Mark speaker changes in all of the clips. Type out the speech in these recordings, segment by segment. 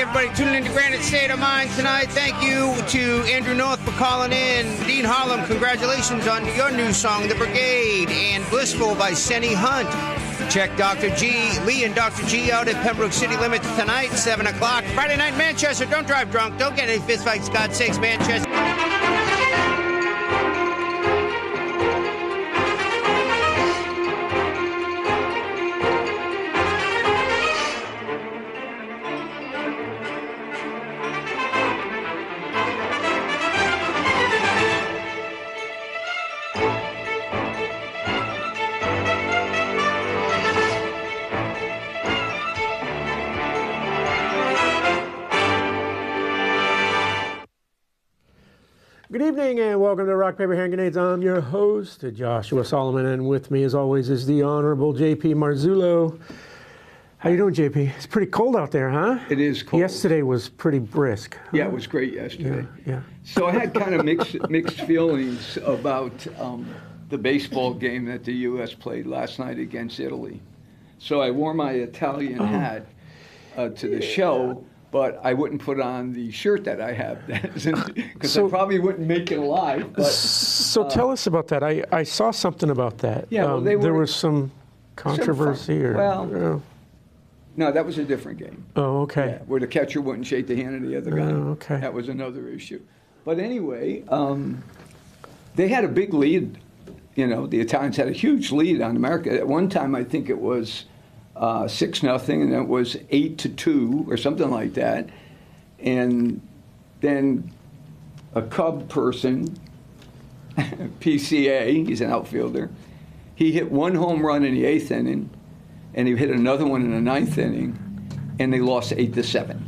Speaker 1: everybody tuning into Granite State of Mind tonight. Thank you to Andrew North for calling in. Dean Harlem, congratulations on your new song, The Brigade, and Blissful by Senny Hunt. Check Dr. G, Lee and Dr. G out at Pembroke City Limits tonight, 7 o'clock. Friday night, Manchester. Don't drive drunk. Don't get any fistfights, God's sakes, Manchester.
Speaker 2: Good evening and welcome to Rock, Paper, Hand Grenades. I'm your host, Joshua Solomon, and with me as always is the Honorable J.P. Marzullo. How you doing, J.P.? It's pretty cold out there, huh?
Speaker 3: It is cold.
Speaker 2: Yesterday was pretty brisk. Huh?
Speaker 3: Yeah, it was great yesterday.
Speaker 2: Yeah.
Speaker 3: So I had kind of mixed feelings about the baseball game that the U.S. played last night against Italy. So I wore my Italian hat to the show, but I wouldn't put on the shirt that I have because I probably wouldn't make it alive. But,
Speaker 2: so tell us about that. I saw something about that.
Speaker 3: Yeah, well,
Speaker 2: there was some controversy.
Speaker 3: No, that was a different game.
Speaker 2: Oh, okay.
Speaker 3: Yeah, where the catcher wouldn't shake the hand of the other guy.
Speaker 2: Oh, okay.
Speaker 3: That was another issue. But anyway, they had a big lead. You know, the Italians had a huge lead on America. At one time, I think it was 6-0, and it was 8-2 or something like that. And then a Cub person, PCA, he's an outfielder, he hit one home run in the 8th inning, and he hit another one in the 9th inning, and they lost 8-7.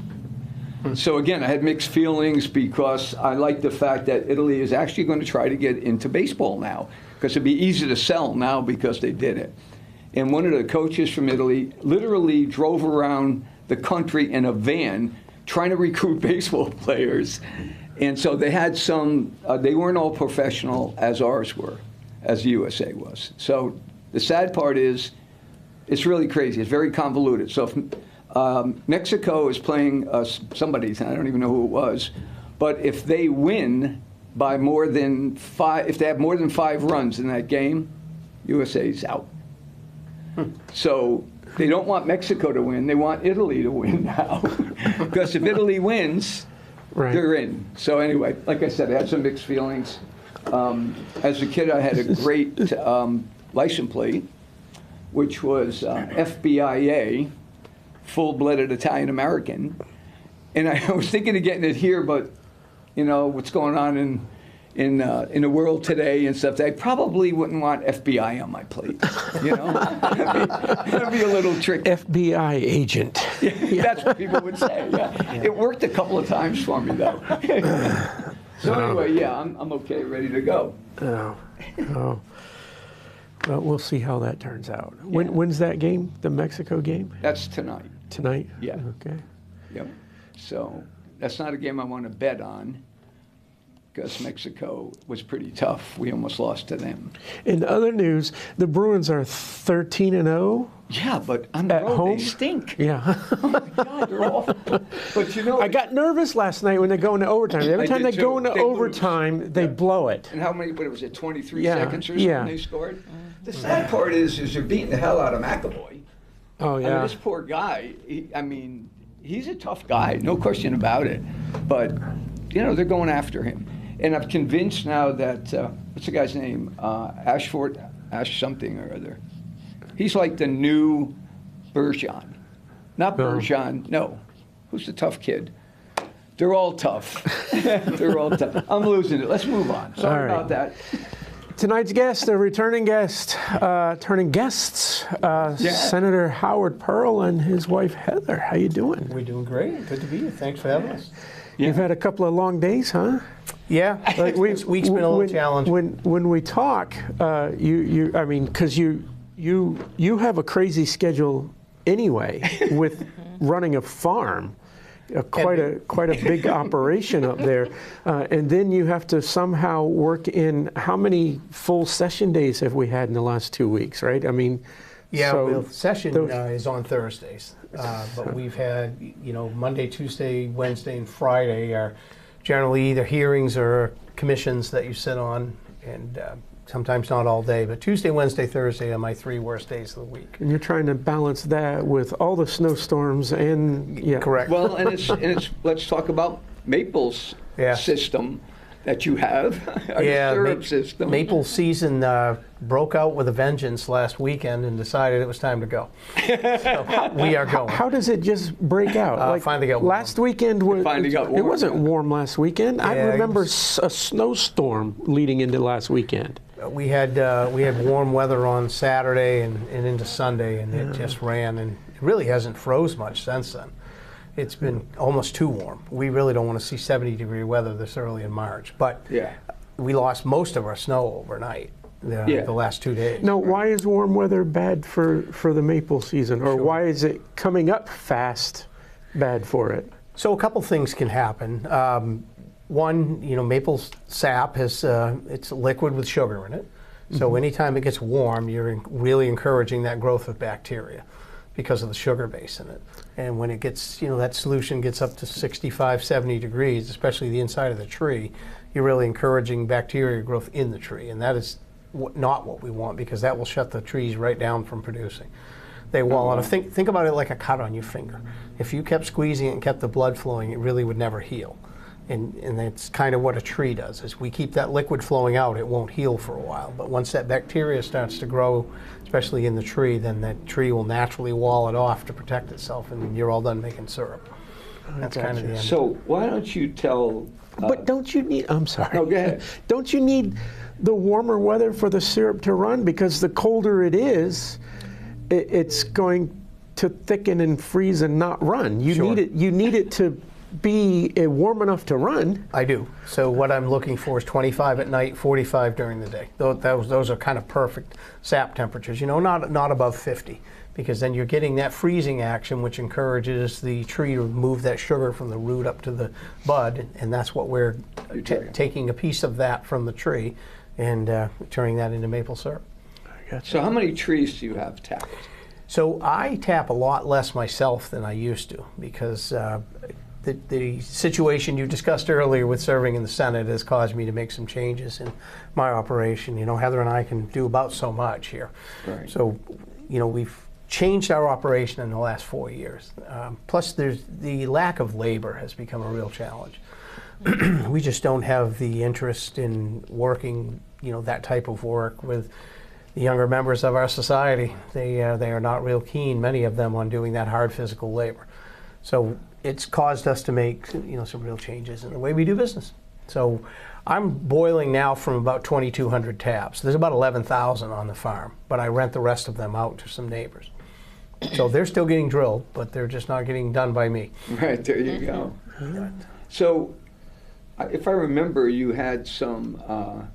Speaker 3: So again, I had mixed feelings because I like the fact that Italy is actually going to try to get into baseball now, because it'd be easy to sell now because they did it. And one of the coaches from Italy literally drove around the country in a van trying to recruit baseball players. And so they had some, they weren't all professional as ours were, as the USA was. So the sad part is, it's really crazy. It's very convoluted. So if Mexico is playing somebody, I don't even know who it was, but if they win by more than 5, if they have more than 5 runs in that game, USA's out. So they don't want Mexico to win. They want Italy to win now. Because if Italy wins, they're in. So anyway, like I said, I had some mixed feelings. As a kid, I had a great license plate, which was FBIA, full-blooded Italian-American. And I was thinking of getting it here, but, you know, what's going on in the world today and stuff, I probably wouldn't want FBI on my plate. You know, that'd be a little tricky.
Speaker 2: FBI agent.
Speaker 3: Yeah, that's what people would say. Yeah. It worked a couple of times for me, though. So anyway, yeah, I'm okay, ready to go.
Speaker 2: Oh. Well, we'll see how that turns out. When's that game? The Mexico game?
Speaker 3: That's tonight.
Speaker 2: Tonight?
Speaker 3: Yeah.
Speaker 2: Okay.
Speaker 3: Yep. So that's not a game I want to bet on, because Mexico was pretty tough. We almost lost to them.
Speaker 2: In other news, the Bruins are 13-0.
Speaker 3: Yeah, but on the road,
Speaker 2: home?
Speaker 3: they stink.
Speaker 2: Yeah.
Speaker 3: Oh, my God, they're awful. But, you know,
Speaker 2: I got nervous last night when they go into overtime. Every time they go into
Speaker 3: They
Speaker 2: overtime, they blow it.
Speaker 3: And how many, what was it, 23
Speaker 2: Yeah,
Speaker 3: seconds or something
Speaker 2: yeah.
Speaker 3: they scored? The sad part is you're beating the hell out of McAvoy.
Speaker 2: Oh, yeah.
Speaker 3: I mean, this poor guy, he's a tough guy, no question about it. But, you know, they're going after him. And I'm convinced now that, what's the guy's name? Ash something or other. He's like the new Bergeron. Not Bergeron, no. Who's the tough kid? They're all tough. They're all tough. I'm losing it. Let's move on. Sorry about that.
Speaker 2: Tonight's guest, a returning guests, Senator Howard Pearl and his wife Heather. How you doing?
Speaker 4: We're doing great. Good to be here. Thanks for having us.
Speaker 2: You've had a couple of long days, huh?
Speaker 4: Yeah, this week's been a little challenging.
Speaker 2: When we talk, because you have a crazy schedule anyway with running a farm. Quite a big operation up there, and then you have to somehow work in how many full session days have we had in the last 2 weeks, right? I mean,
Speaker 4: Yeah,
Speaker 2: So
Speaker 4: well, session
Speaker 2: those-
Speaker 4: is on Thursdays, but we've had, Monday, Tuesday, Wednesday, and Friday are generally either hearings or commissions that you sit on, and sometimes not all day, but Tuesday, Wednesday, Thursday are my 3 worst days of the week.
Speaker 2: And you're trying to balance that with all the snowstorms and yeah.
Speaker 4: Correct.
Speaker 3: Well, and it's let's talk about Maple's
Speaker 4: Yeah.
Speaker 3: system that you have, or
Speaker 4: Yeah,
Speaker 3: the syrup system.
Speaker 4: Maple season broke out with a vengeance last weekend and decided it was time to go. So we are going.
Speaker 2: How does it just break out?
Speaker 4: Finally got warm.
Speaker 2: last weekend was
Speaker 3: Finally got
Speaker 2: it
Speaker 3: warm,
Speaker 2: wasn't
Speaker 3: yeah.
Speaker 2: warm last weekend. I
Speaker 4: Yeah, it
Speaker 2: remember
Speaker 4: was-
Speaker 2: a snowstorm leading into last weekend.
Speaker 4: We had warm weather on Saturday and into Sunday, and it just ran, and it really hasn't froze much since then. It's been almost too warm. We really don't want to see 70-degree weather this early in March, but
Speaker 3: Yeah.
Speaker 4: we lost most of our snow overnight
Speaker 3: Yeah.
Speaker 4: the last 2 days.
Speaker 2: No, why is warm weather bad for the maple season, or why is it coming up fast bad for it?
Speaker 4: So a couple things can happen. One, maple sap has it's liquid with sugar in it. So anytime it gets warm, you're really encouraging that growth of bacteria because of the sugar base in it. And when it gets, that solution gets up to 65, 70 degrees, especially the inside of the tree, you're really encouraging bacteria growth in the tree. And that is not what we want, because that will shut the trees right down from producing. They wall out. Think about it like a cut on your finger. If you kept squeezing it and kept the blood flowing, it really would never heal. And that's kind of what a tree does. Is we keep that liquid flowing out, it won't heal for a while. But once that bacteria starts to grow, especially in the tree, then that tree will naturally wall it off to protect itself, and you're all done making syrup. That's kind of the end.
Speaker 3: So why don't you tell?
Speaker 2: But don't you need? I'm sorry.
Speaker 3: No, go ahead.
Speaker 2: Don't you need the warmer weather for the syrup to run? Because the colder it is, it's going to thicken and freeze and not run. You
Speaker 4: Sure.
Speaker 2: need it. You need it to be warm enough to run.
Speaker 4: I do. So what I'm looking for is 25 at night, 45 during the day. Those are kind of perfect sap temperatures. Not above 50, because then you're getting that freezing action, which encourages the tree to move that sugar from the root up to the bud, and that's what we're taking a piece of that from the tree and turning that into maple syrup.
Speaker 3: So how many trees do you have tapped?
Speaker 4: So I tap a lot less myself than I used to, because the situation you discussed earlier with serving in the Senate has caused me to make some changes in my operation. Heather and I can do about so much here.
Speaker 3: Right.
Speaker 4: So, we've changed our operation in the last 4 years. Plus, there's the lack of labor has become a real challenge. We just don't have the interest in working, that type of work with the younger members of our society. They are not real keen, many of them, on doing that hard physical labor. So it's caused us to make some real changes in the way we do business. So I'm boiling now from about 2,200 taps. There's about 11,000 on the farm, but I rent the rest of them out to some neighbors. So they're still getting drilled, but they're just not getting done by me.
Speaker 3: Right, there you go. So if I remember, you had some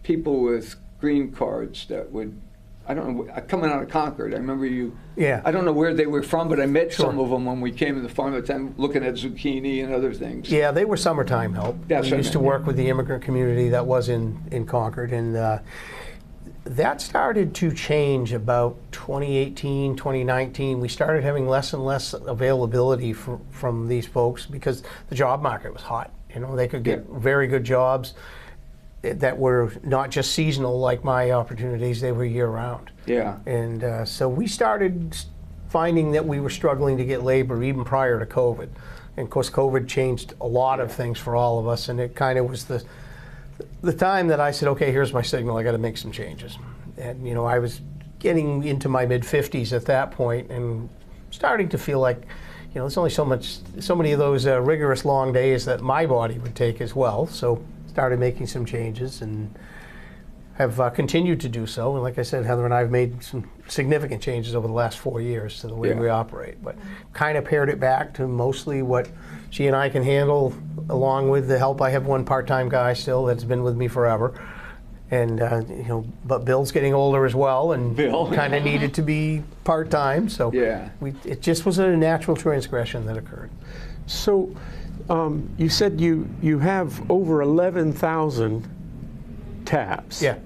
Speaker 3: people with green cards that would, I don't know, coming out of Concord. I remember you.
Speaker 4: Yeah.
Speaker 3: I don't know where they were from, but I met
Speaker 4: Sure.
Speaker 3: some of them when we came to the farm at the time, looking at zucchini and other things.
Speaker 4: Yeah, they were summertime help.
Speaker 3: That's
Speaker 4: We
Speaker 3: what I
Speaker 4: used to
Speaker 3: meant,
Speaker 4: work with the immigrant community that was in Concord, and that started to change about 2018, 2019. We started having less and less availability from these folks because the job market was hot. They could get very good jobs that were not just seasonal like my opportunities, they were year-round.
Speaker 3: Yeah.
Speaker 4: And so we started finding that we were struggling to get labor even prior to COVID. And of course, COVID changed a lot of things for all of us, and it kind of was the time that I said, okay, here's my signal, I got to make some changes. And I was getting into my mid-50s at that point and starting to feel like, there's only so many of those rigorous long days that my body would take as well. So started making some changes and have continued to do so. And like I said, Heather and I have made some significant changes over the last 4 years to the way we operate. But kind of pared it back to mostly what she and I can handle, along with the help. I have one part-time guy still that's been with me forever. And, but Bill's getting older as well, and
Speaker 3: Bill
Speaker 4: kind of needed to be part-time. So it just was a natural transgression that occurred.
Speaker 2: So you said you have over 11,000 taps.
Speaker 4: Yeah.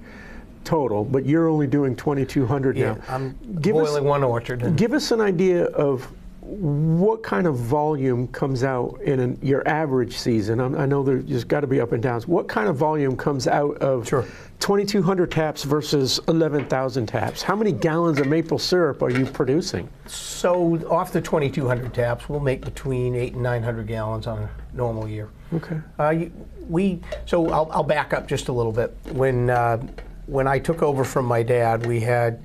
Speaker 2: total, but you're only doing 2,200
Speaker 4: Yeah,
Speaker 2: now.
Speaker 4: I'm
Speaker 2: Give us-
Speaker 4: boiling one orchard. And
Speaker 2: Give us an idea of what kind of volume comes out in your average season. I know there's got to be up and downs. What kind of volume comes out of
Speaker 4: Sure.
Speaker 2: 2,200 taps versus 11,000 taps? How many gallons of maple syrup are you producing?
Speaker 4: so off the 2,200 taps, we'll make between 800 and 900 gallons on a normal year.
Speaker 2: Okay.
Speaker 4: So I'll back up just a little bit. When I took over from my dad, we had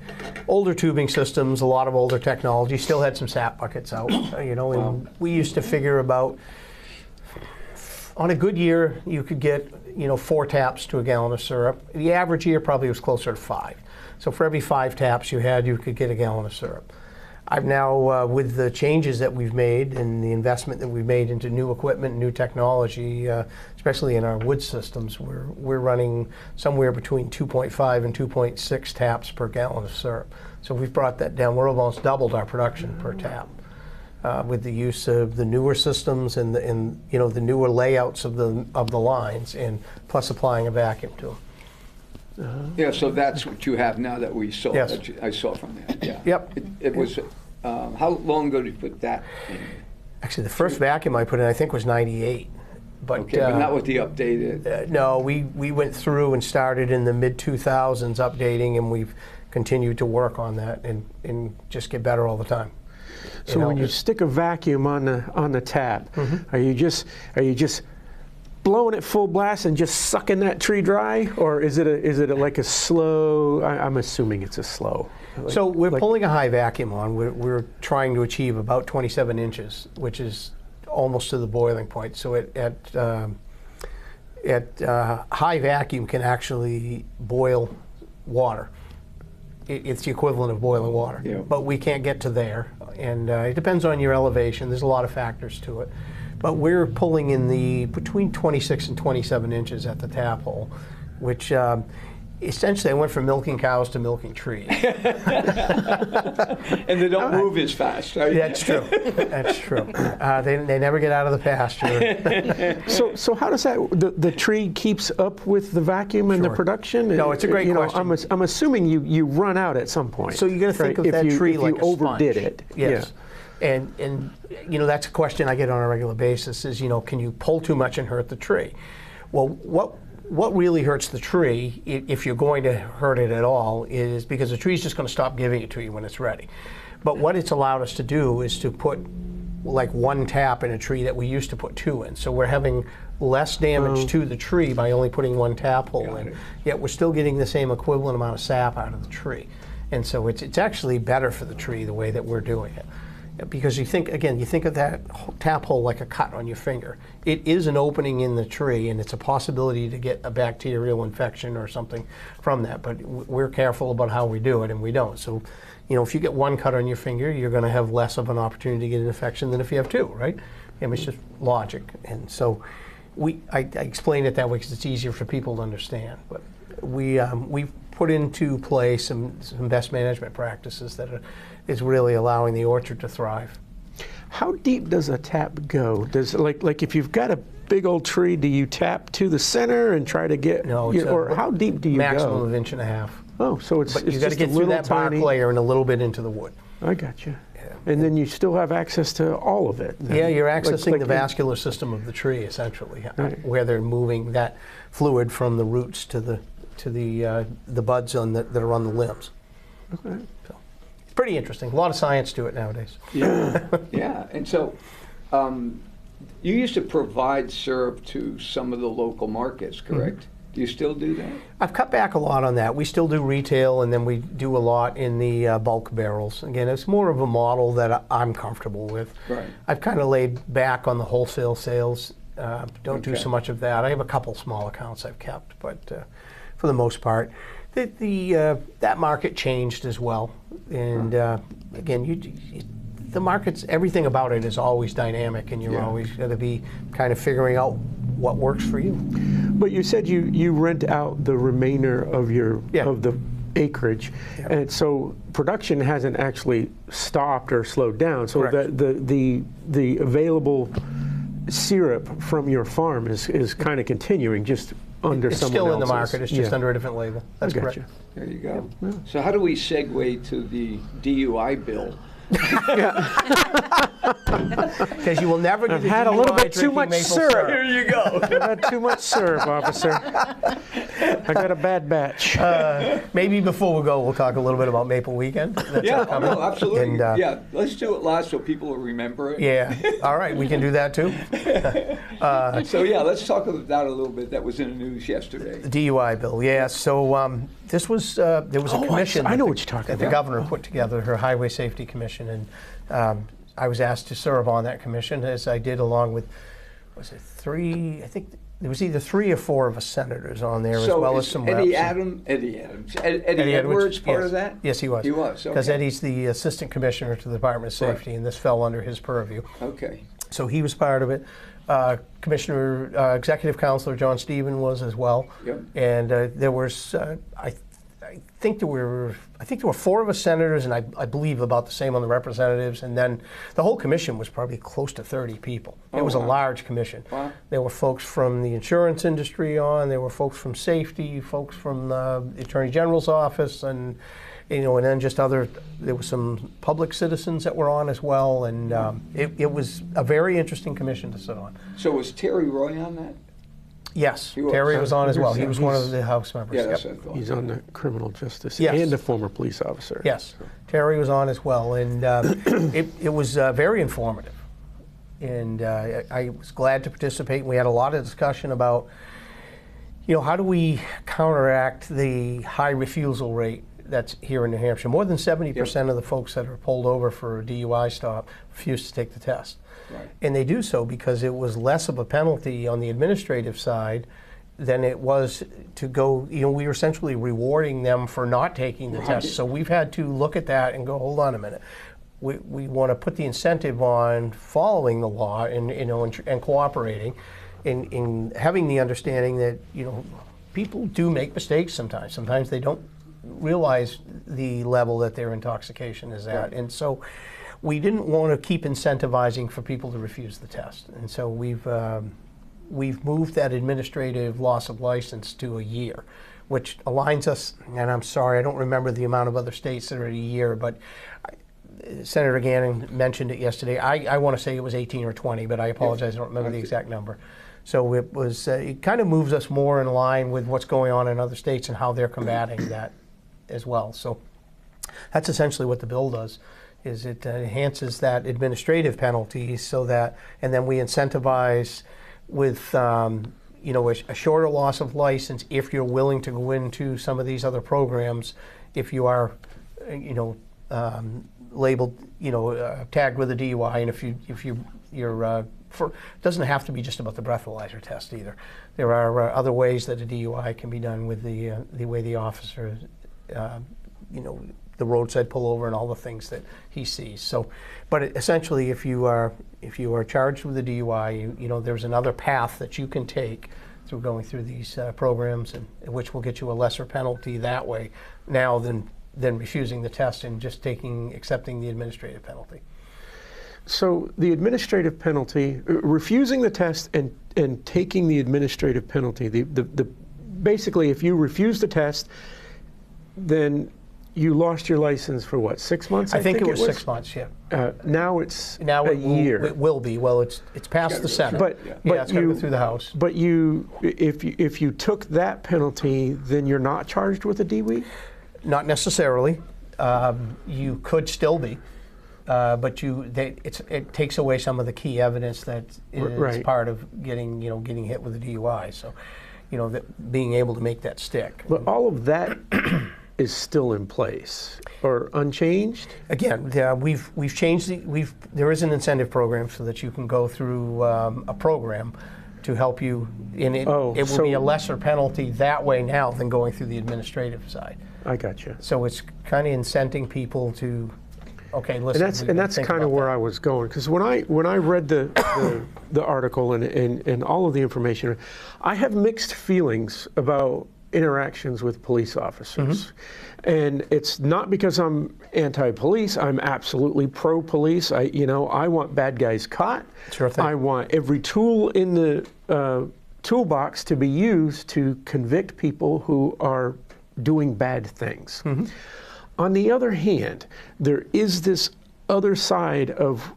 Speaker 4: older tubing systems, a lot of older technology, still had some sap buckets out, and we used to figure about, on a good year, you could get, 4 taps to a gallon of syrup. The average year probably was closer to 5. So for every 5 taps you had, you could get a gallon of syrup. I've now, with the changes that we've made and the investment that we've made into new equipment, new technology, especially in our wood systems, we're running somewhere between 2.5 and 2.6 taps per gallon of syrup. So we've brought that down. We're almost doubled our production per tap with the use of the newer systems and the newer layouts of the lines, and plus applying a vacuum to them.
Speaker 3: Yeah, so that's what you have now that we saw.
Speaker 4: Yes.
Speaker 3: I saw from there. Yeah.
Speaker 4: Yep.
Speaker 3: It was. How long ago did you put that in?
Speaker 4: Actually, the first vacuum I put in, I think, was '98. But,
Speaker 3: Okay, but not with the updated.
Speaker 4: no, we went through and started in the mid 2000s updating, and we've continued to work on that and just get better all the time.
Speaker 2: So when you stick a vacuum on the tap,
Speaker 4: Mm-hmm.
Speaker 2: are you just blowing it full blast and just sucking that tree dry, or is it like a slow? I'm assuming it's a slow.
Speaker 4: So we're pulling a high vacuum on. We're trying to achieve about 27 inches, which is almost to the boiling point. So at high vacuum can actually boil water. It's the equivalent of boiling water.
Speaker 3: Yeah.
Speaker 4: But we can't get to there, and it depends on your elevation. There's a lot of factors to it. But we're pulling in between 26 and 27 inches at the tap hole, which essentially I went from milking cows to milking trees.
Speaker 3: And they don't move as fast, right?
Speaker 4: That's true. That's true. They never get out of the pasture.
Speaker 2: So how does that the tree keeps up with the vacuum and the
Speaker 4: Sure.
Speaker 2: production?
Speaker 4: No, it's a great question.
Speaker 2: I'm assuming you run out at some point.
Speaker 4: So you got to think
Speaker 2: right?
Speaker 4: of that tree
Speaker 2: if
Speaker 4: like
Speaker 2: you
Speaker 4: a sponge.
Speaker 2: overdid it.
Speaker 4: Yes. And that's a question I get on a regular basis is, can you pull too much and hurt the tree? Well, what really hurts the tree, if you're going to hurt it at all, is because the tree's just going to stop giving it to you when it's ready. But what it's allowed us to do is to put like 1 tap in a tree that we used to put 2 in. So we're having less damage to the tree by only putting 1 tap hole in. Yet we're still getting the same equivalent amount of sap out of the tree. And so it's actually better for the tree the way that we're doing it. Because you think of that tap hole like a cut on your finger. It is an opening in the tree, and it's a possibility to get a bacterial infection or something from that. But we're careful about how we do it, and we don't. So, if you get 1 cut on your finger, you're going to have less of an opportunity to get an infection than if you have 2, right? It's just logic. And so I explain it that way because it's easier for people to understand. But we've put into place some best management practices that is really allowing the orchard to thrive.
Speaker 2: How deep does a tap go? Does like if you've got a big old tree, do you tap to the center and try to get?
Speaker 4: No,
Speaker 2: or how deep do you
Speaker 4: maximum
Speaker 2: go?
Speaker 4: of 1.5 inches.
Speaker 2: Oh, so it's
Speaker 4: But you
Speaker 2: it's
Speaker 4: got to
Speaker 2: just a
Speaker 4: get through
Speaker 2: little
Speaker 4: that bark
Speaker 2: tiny.
Speaker 4: layer and a little bit into the wood.
Speaker 2: I got you. And then you still have access to all of it.
Speaker 4: Yeah, you're accessing
Speaker 2: Like
Speaker 4: the vascular system of the tree essentially,
Speaker 2: Right.
Speaker 4: where they're moving that fluid from the roots to the buds that are on the limbs.
Speaker 2: Okay.
Speaker 4: So, it's pretty interesting. A lot of science to it nowadays.
Speaker 3: Yeah. Yeah. And so you used to provide syrup to some of the local markets, correct? Do you still do that?
Speaker 4: I've cut back a lot on that. We still do retail, and then we do a lot in the bulk barrels. Again, it's more of a model that I'm comfortable with.
Speaker 3: Right.
Speaker 4: I've kind of laid back on the wholesale sales. Don't do
Speaker 3: Okay.
Speaker 4: so much of that. I have a couple small accounts I've kept, but for the most part, that market changed as well. And again, the market's, everything about it is always dynamic, and you're always going to be kind of figuring out what works for you.
Speaker 2: But you said you rent out the remainder of of the acreage, and so production hasn't actually stopped or slowed down. So
Speaker 4: Correct.
Speaker 2: the available syrup from your farm is kind of continuing, just under
Speaker 4: It's
Speaker 2: someone
Speaker 4: still in the
Speaker 2: else's.
Speaker 4: market. It's just
Speaker 2: Yeah.
Speaker 4: under a different label. That's
Speaker 2: I
Speaker 4: correct.
Speaker 2: gotcha.
Speaker 3: There you go. So how do we segue to the DUI bill?
Speaker 4: Because you will never get
Speaker 2: I've had a little bit too much syrup.
Speaker 3: Here you go.
Speaker 2: I've had too much syrup, officer. I got a bad batch.
Speaker 4: Maybe before we go, we'll talk a little bit about Maple Weekend. That's
Speaker 3: Yeah,
Speaker 4: upcoming.
Speaker 3: no, absolutely.
Speaker 4: And,
Speaker 3: Yeah, let's do it live so people will remember it.
Speaker 4: Yeah. All right, we can do that too.
Speaker 3: So yeah, let's talk about that a little bit. That was in the news yesterday.
Speaker 4: The DUI bill, yeah. So this was there was a commission.
Speaker 2: I know
Speaker 4: that
Speaker 2: what you're talking
Speaker 4: that the
Speaker 2: about.
Speaker 4: governor put together, her Highway Safety Commission, and I was asked to serve on that commission, as I did along with, was it 3? I think there was either 3 or 4 of us senators on there, as
Speaker 3: So
Speaker 4: well as
Speaker 3: is
Speaker 4: some
Speaker 3: Eddie
Speaker 4: reps.
Speaker 3: Eddie Edwards part
Speaker 4: yes.
Speaker 3: of that?
Speaker 4: Yes, he was.
Speaker 3: He was,
Speaker 4: Because
Speaker 3: okay.
Speaker 4: Eddie's the assistant commissioner to the Department of
Speaker 3: Right.
Speaker 4: Safety, and this fell under his purview.
Speaker 3: Okay.
Speaker 4: So he was part of it. Commissioner, Executive Counselor John Stephen was as well.
Speaker 3: Yep.
Speaker 4: And there was, I think there were 4 of us senators, and I believe about the same on the representatives. And then the whole commission was probably close to 30 people. It
Speaker 3: Oh,
Speaker 4: was a
Speaker 3: wow.
Speaker 4: large commission.
Speaker 3: Wow.
Speaker 4: There were folks from the insurance industry on. There were folks from safety, folks from the Attorney General's office, and and then just there were some public citizens that were on as well, and it was a very interesting commission to sit on.
Speaker 3: So was Terry Roy on that?
Speaker 4: Yes,
Speaker 3: He was.
Speaker 4: Terry was on as well. He
Speaker 2: Yeah,
Speaker 4: was one
Speaker 2: he's-
Speaker 4: of the House members.
Speaker 3: Yeah, that's
Speaker 4: Yep.
Speaker 3: what I thought.
Speaker 2: He's on the criminal justice
Speaker 4: Yes.
Speaker 2: and a former police officer.
Speaker 4: Yes, Terry was on as well, and it was very informative. And I was glad to participate. We had a lot of discussion about, how do we counteract the high refusal rate that's here in New Hampshire. More than 70% of the folks that are pulled over for a DUI stop refuse to take the test.
Speaker 3: Right.
Speaker 4: And they do so because it was less of a penalty on the administrative side than it was to go, we were essentially rewarding them for not taking the test. So we've had to look at that and go, hold on a minute. We want to put the incentive on following the law and cooperating, in having the understanding that, people do make mistakes sometimes. Sometimes they don't realize the level that their intoxication is at.
Speaker 3: Right.
Speaker 4: And so we didn't want to keep incentivizing for people to refuse the test. And so we've moved that administrative loss of license to a year, which aligns us, and I'm sorry, I don't remember the amount of other states that are at a year, but Senator Gannon mentioned it yesterday. I want to say it was 18 or 20, but I apologize, I don't remember the exact number. So it kind of moves us more in line with what's going on in other states and how they're combating that as well. So that's essentially what the bill does, is it enhances that administrative penalty so that, and then we incentivize with a shorter loss of license if you're willing to go into some of these other programs, if you are, labeled, tagged with a DUI, and if you're it doesn't have to be just about the breathalyzer test either. There are other ways that a DUI can be done with the way the officer, the roadside pullover and all the things that he sees. So, but essentially, if you are charged with a DUI, there's another path that you can take through going through these programs, and which will get you a lesser penalty that way now than refusing the test and just accepting the administrative penalty.
Speaker 2: So the administrative penalty, refusing the test and taking the administrative penalty, the basically, if you refuse the test, then you lost your license for what, 6 months?
Speaker 4: I think it was 6 months. Yeah.
Speaker 2: Now it's
Speaker 4: Now
Speaker 2: a year.
Speaker 4: It will be. Well, it's passed the Senate.
Speaker 2: But
Speaker 4: it's
Speaker 2: but
Speaker 4: got to go through the House.
Speaker 2: But if you took that penalty, then you're not charged with a DWI?
Speaker 4: Not necessarily. You could still be. But it takes away some of the key evidence that is
Speaker 2: Right.
Speaker 4: part of getting hit with a DUI. So, being able to make that stick.
Speaker 2: But all of that is still in place or unchanged?
Speaker 4: Again, we've changed there is an incentive program so that you can go through a program to help you, and it will be a lesser penalty that way now than going through the administrative side.
Speaker 2: I got you.
Speaker 4: So it's kind of incenting people to, okay, listen.
Speaker 2: And that's kind of where I was going, because when I read the article and all of the information, I have mixed feelings about interactions with police officers. Mm-hmm. And it's not because I'm anti-police. I'm absolutely pro-police. I want bad guys caught.
Speaker 4: Sure thing.
Speaker 2: I want every tool in the toolbox to be used to convict people who are doing bad things. On the other hand, there is this other side of,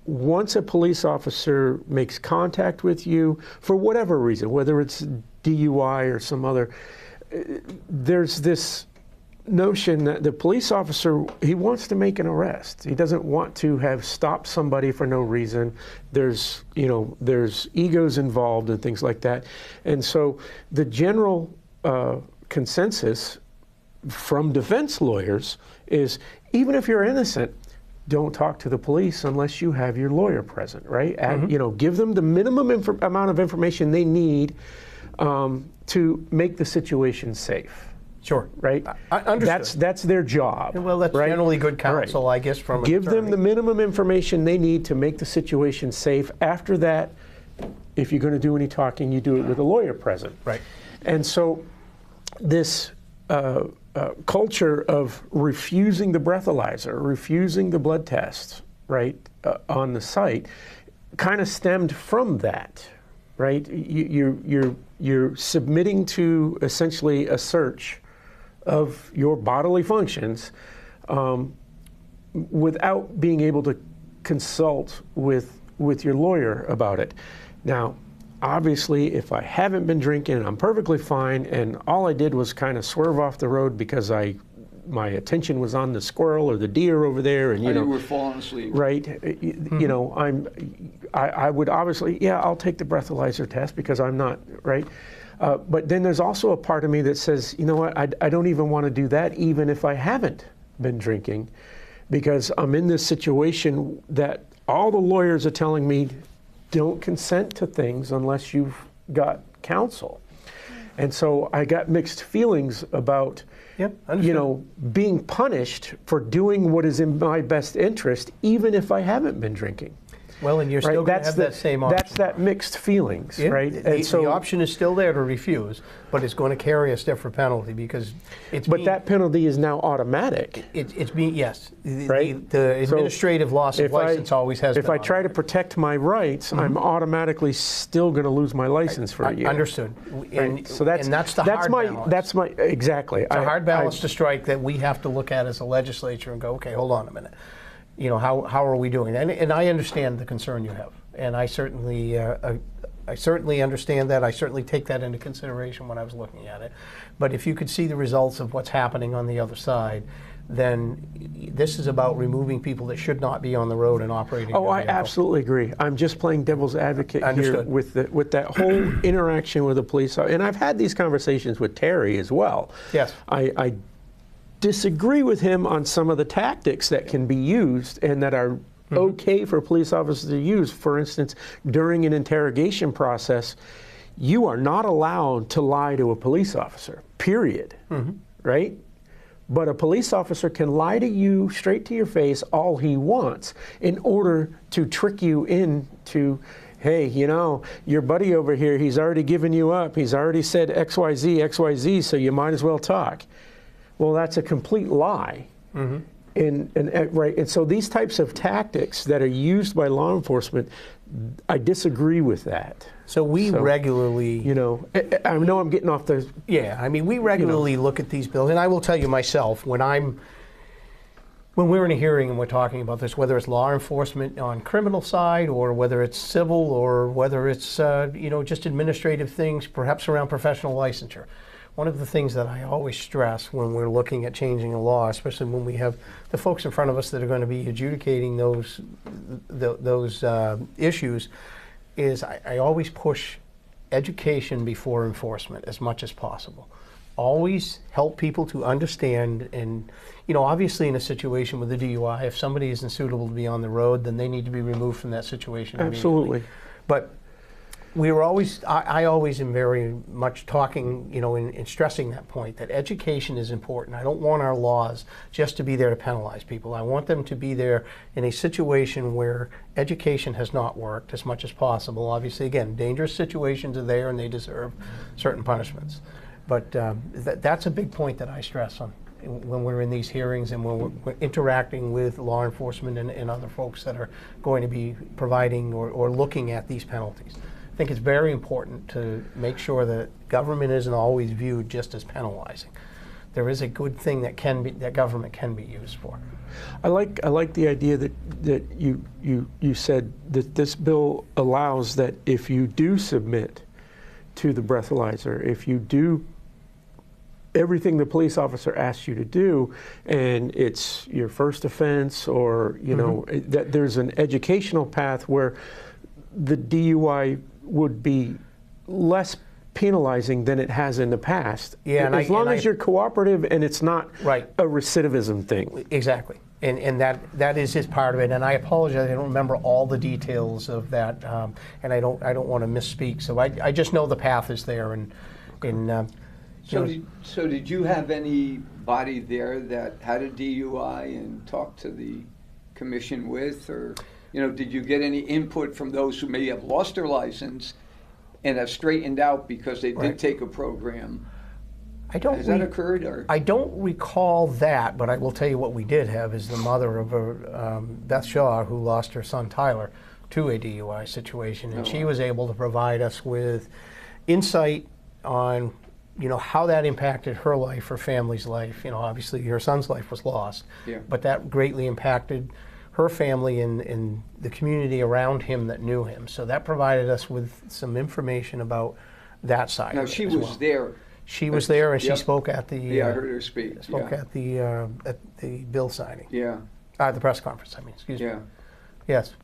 Speaker 2: once a police officer makes contact with you for whatever reason, whether it's DUI or some other, there's this notion that the police officer, he wants to make an arrest. He doesn't want to have stopped somebody for no reason. There's egos involved and things like that. And so the general consensus from defense lawyers is, even if you're innocent, don't talk to the police unless you have your lawyer present, right? Give them the minimum amount of information they need to make the situation safe.
Speaker 4: Sure.
Speaker 2: Right?
Speaker 4: I understood.
Speaker 2: That's their job.
Speaker 4: Well, that's
Speaker 2: right?
Speaker 4: generally good counsel, I guess, from an
Speaker 2: Give them
Speaker 4: attorney.
Speaker 2: the minimum information they need to make the situation safe. After that, if you're going to do any talking, you do it with a lawyer present.
Speaker 4: Right.
Speaker 2: And so this culture of refusing the breathalyzer, refusing the blood tests, right, on the site, kind of stemmed from that, right? You're submitting to essentially a search of your bodily functions without being able to consult with your lawyer about it. Now, obviously, if I haven't been drinking and I'm perfectly fine, and all I did was kind of swerve off the road because my attention was on the squirrel or the deer over there, and
Speaker 3: you were falling asleep,
Speaker 2: right? I would obviously, I'll take the breathalyzer test because I'm not, right? But then there's also a part of me that says, you know what, I don't even want to do that even if I haven't been drinking, because I'm in this situation that all the lawyers are telling me, don't consent to things unless you've got counsel. And so I got mixed feelings about, being punished for doing what is in my best interest, even if I haven't been drinking.
Speaker 4: Well, and you're still going to have that same option.
Speaker 2: That's that mixed feelings, right?
Speaker 4: And so the option is still there to refuse, but it's going to carry a stiffer penalty because it's.
Speaker 2: But that penalty is now automatic.
Speaker 4: It's being
Speaker 2: right.
Speaker 4: The administrative loss of license always has.
Speaker 2: If I try to protect my rights, I'm automatically still going to lose my license for a year.
Speaker 4: Understood.
Speaker 2: Right. So that's
Speaker 4: the hard balance.
Speaker 2: That's my exactly.
Speaker 4: It's a hard balance to strike that we have to look at as a legislature and go, okay, hold on a minute. How are we doing? And I understand the concern you have, and I certainly understand that. I certainly take that into consideration when I was looking at it. But if you could see the results of what's happening on the other side, then this is about removing people that should not be on the road and operating.
Speaker 2: Oh, I absolutely agree. I'm just playing devil's advocate here with that whole interaction with the police. And I've had these conversations with Terry as well.
Speaker 4: Yes.
Speaker 2: I disagree with him on some of the tactics that can be used and that are okay for police officers to use. For instance, during an interrogation process, you are not allowed to lie to a police officer, period, right? But a police officer can lie to you straight to your face all he wants in order to trick you into, hey, your buddy over here, he's already given you up. He's already said XYZ, XYZ, so you might as well talk. Well, that's a complete lie. And so these types of tactics that are used by law enforcement, I disagree with that.
Speaker 4: So we regularly,
Speaker 2: I know I'm getting off the.
Speaker 4: Yeah, I mean, we regularly look at these bills, and I will tell you myself, when we're in a hearing and we're talking about this, whether it's law enforcement on criminal side or whether it's civil or whether it's just administrative things, perhaps around professional licensure. One of the things that I always stress when we're looking at changing a law, especially when we have the folks in front of us that are going to be adjudicating those issues, is I always push education before enforcement as much as possible. Always help people to understand, and obviously in a situation with a DUI, if somebody isn't suitable to be on the road, then they need to be removed from that situation.
Speaker 2: Absolutely.
Speaker 4: But I always am very much talking, and stressing that point, that education is important. I don't want our laws just to be there to penalize people. I want them to be there in a situation where education has not worked as much as possible. Obviously, again, dangerous situations are there and they deserve certain punishments. But that's a big point that I stress on when we're in these hearings and when we're interacting with law enforcement and other folks that are going to be providing or looking at these penalties. think it's very important to make sure that government isn't always viewed just as penalizing. There is a good thing that government can be used for.
Speaker 2: I like the idea that you said that this bill allows that if you do submit to the breathalyzer, if you do everything the police officer asks you to do, and it's your first offense, or know that there's an educational path where the DUI would be less penalizing than it has in the past.
Speaker 4: Yeah,
Speaker 2: as long as you're cooperative and it's not
Speaker 4: right.
Speaker 2: a recidivism thing.
Speaker 4: Exactly. And that is just part of it. And I apologize, I don't remember all the details of that, and I don't want to misspeak. So I just know the path is there.
Speaker 3: So did you have anybody there that had a DUI and talked to the commission with, or did you get any input from those who may have lost their license and have straightened out because they did take a program? Has that occurred? Or?
Speaker 4: I don't recall that, but I will tell you what we did have is the mother of Beth Shaw, who lost her son Tyler to a DUI situation, and she was able to provide us with insight on how that impacted her life, her family's life. Obviously her son's life was lost, but that greatly impacted her family and the community around him that knew him. So that provided us with some information about that side.
Speaker 3: Now,
Speaker 4: of it
Speaker 3: she
Speaker 4: as
Speaker 3: was
Speaker 4: well.
Speaker 3: there.
Speaker 4: She was there, and she spoke at the.
Speaker 3: Yeah, I heard her speak.
Speaker 4: Spoke at the bill signing.
Speaker 3: Yeah.
Speaker 4: The press conference. I mean, excuse me.
Speaker 3: Yeah.
Speaker 4: Yes,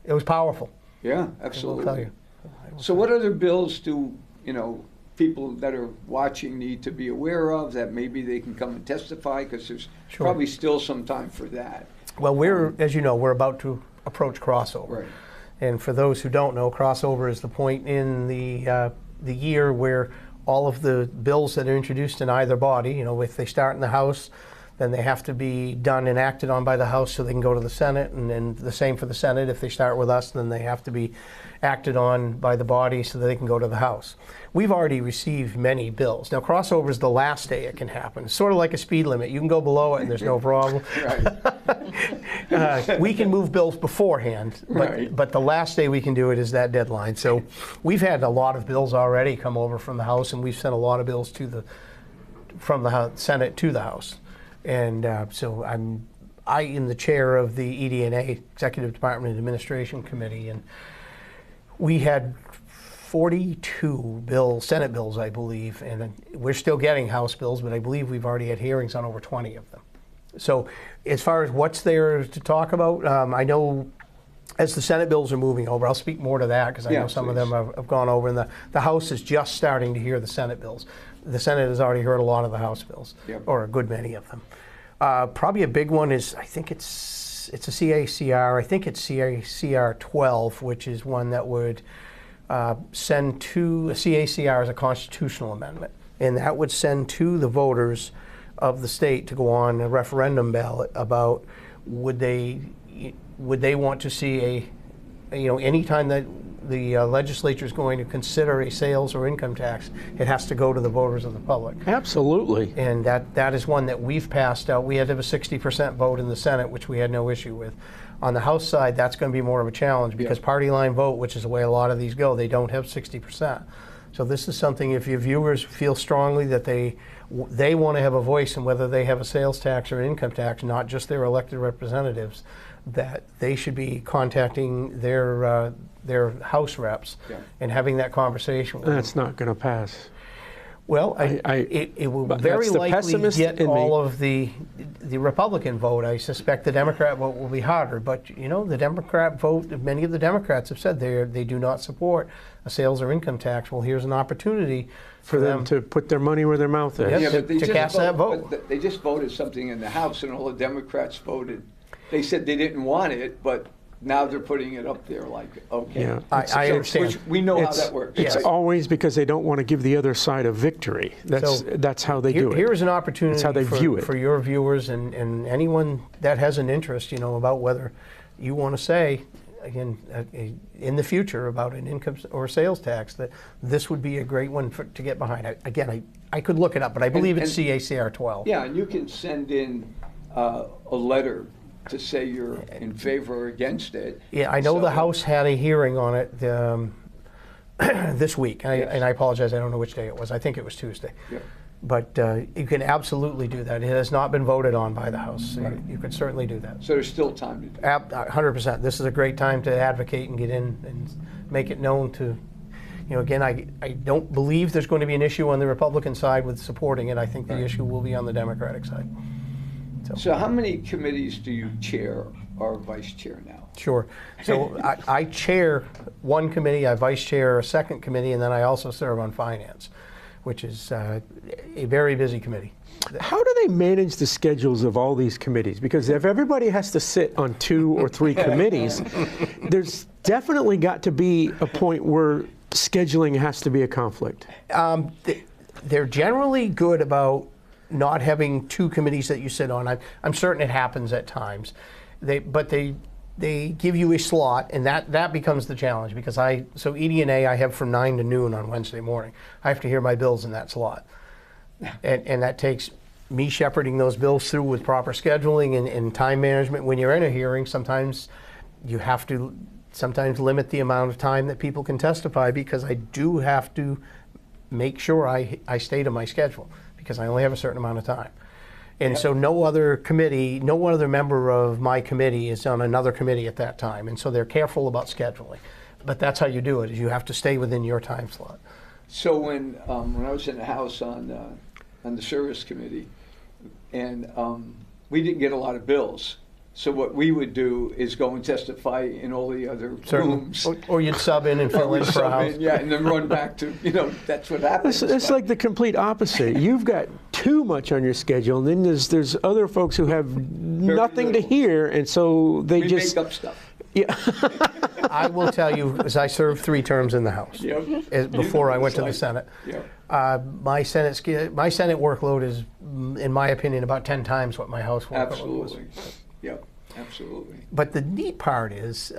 Speaker 4: it was powerful.
Speaker 3: Yeah, absolutely.
Speaker 4: I will tell you.
Speaker 3: So, what other bills do people that are watching need to be aware of that maybe they can come and testify, because there's probably still some time for that?
Speaker 4: Well, as you know, we're about to approach crossover.
Speaker 3: Right.
Speaker 4: And for those who don't know, crossover is the point in the year where all of the bills that are introduced in either body, if they start in the House, then they have to be done and acted on by the House so they can go to the Senate, and then the same for the Senate. If they start with us, then they have to be acted on by the body so that they can go to the House. We've already received many bills. Now, crossover is the last day it can happen. It's sort of like a speed limit. You can go below it and there's no problem. We can move bills beforehand, but the last day we can do it is that deadline. So we've had a lot of bills already come over from the House, and we've sent a lot of bills from the Senate to the House. And so I'm the chair of the ED&A, Executive Department Administration Committee, and we had 42 Senate bills, I believe, and we're still getting House bills, but I believe we've already had hearings on over 20 of them. So as far as what's there to talk about, I know as the Senate bills are moving over, I'll speak more to that because I know some of them have gone over, and the House is just starting to hear the Senate bills. The Senate has already heard a lot of the House bills, or a good many of them. Probably a big one is, I think it's a CACR. I think it's CACR 12, which is one that would send to a CACR as a constitutional amendment, and that would send to the voters of the state to go on a referendum ballot about would they want to see any time that the legislature is going to consider a sales or income tax, it has to go to the voters of the public.
Speaker 2: Absolutely.
Speaker 4: And that is one that we've passed out. We had to have a 60% vote in the Senate, which we had no issue with. On the House side, that's going to be more of a challenge because party line vote, which is the way a lot of these go, they don't have 60%. So this is something, if your viewers feel strongly that they want to have a voice in whether they have a sales tax or an income tax, not just their elected representatives, that they should be contacting their House reps and having that conversation with them.
Speaker 2: That's not going to pass.
Speaker 4: Well, it will very likely get all of the Republican vote. I suspect the Democrat vote will be harder. But, the Democrat vote, many of the Democrats have said they do not support a sales or income tax. Well, here's an opportunity
Speaker 2: for them to put their money where their mouth is.
Speaker 4: Yes,
Speaker 3: but
Speaker 4: to cast that vote.
Speaker 3: But they just voted something in the House, and all the Democrats voted. They said they didn't want it, but now they're putting it up there like, okay.
Speaker 2: Yeah.
Speaker 4: I understand.
Speaker 3: We know how that works.
Speaker 2: It's always because they don't want to give the other side a victory. That's how they do it.
Speaker 4: Here's an opportunity
Speaker 2: that's how they view it.
Speaker 4: For your viewers and anyone that has an interest, about whether you want to say, again, in the future about an income or sales tax, that this would be a great one to get behind. I could look it up, but I believe it's CACR 12.
Speaker 3: Yeah, and you can send in a letter to say you're in favor or against it.
Speaker 4: Yeah, I know the House had a hearing on it this week. And I apologize, I don't know which day it was. I think it was Tuesday.
Speaker 3: Yeah.
Speaker 4: But you can absolutely do that. It has not been voted on by the House. So you can certainly do that.
Speaker 3: So there's still time to do it.
Speaker 4: 100%. This is a great time to advocate and get in and make it known to, again, I don't believe there's going to be an issue on the Republican side with supporting it. I think the issue will be on the Democratic side.
Speaker 3: So how many committees do you chair or vice chair now?
Speaker 4: Sure. So I chair one committee, I vice chair a second committee, and then I also serve on finance, which is a very busy committee.
Speaker 2: How do they manage the schedules of all these committees? Because if everybody has to sit on 2 or 3 committees, there's definitely got to be a point where scheduling has to be a conflict.
Speaker 4: They're generally good about not having 2 committees that you sit on. I'm certain it happens at times. But they give you a slot, and that becomes the challenge, because so ED&A I have from 9 to noon on Wednesday morning. I have to hear my bills in that slot. And that takes me shepherding those bills through with proper scheduling and time management. When you're in a hearing, sometimes you have to limit the amount of time that people can testify, because I do have to make sure I stay to my schedule, because I only have a certain amount of time. And so no other member of my committee is on another committee at that time. And so they're careful about scheduling. But that's how you do it, is you have to stay within your time slot.
Speaker 3: So when I was in the House on the Service Committee, and we didn't get a lot of bills. So what we would do is go and testify in all the other rooms.
Speaker 4: Or you'd sub in and fill in for a House.
Speaker 3: Yeah, and then run back to, that's what happens.
Speaker 2: It's like the complete opposite. You've got too much on your schedule, and then there's other folks who have nothing to hear, and so they just
Speaker 3: make up stuff.
Speaker 2: Yeah.
Speaker 4: I will tell you, as I served 3 terms in the House before I went to the Senate. My Senate workload is, in my opinion, about 10 times what my House workload was.
Speaker 3: Yep, absolutely.
Speaker 4: But the neat part is,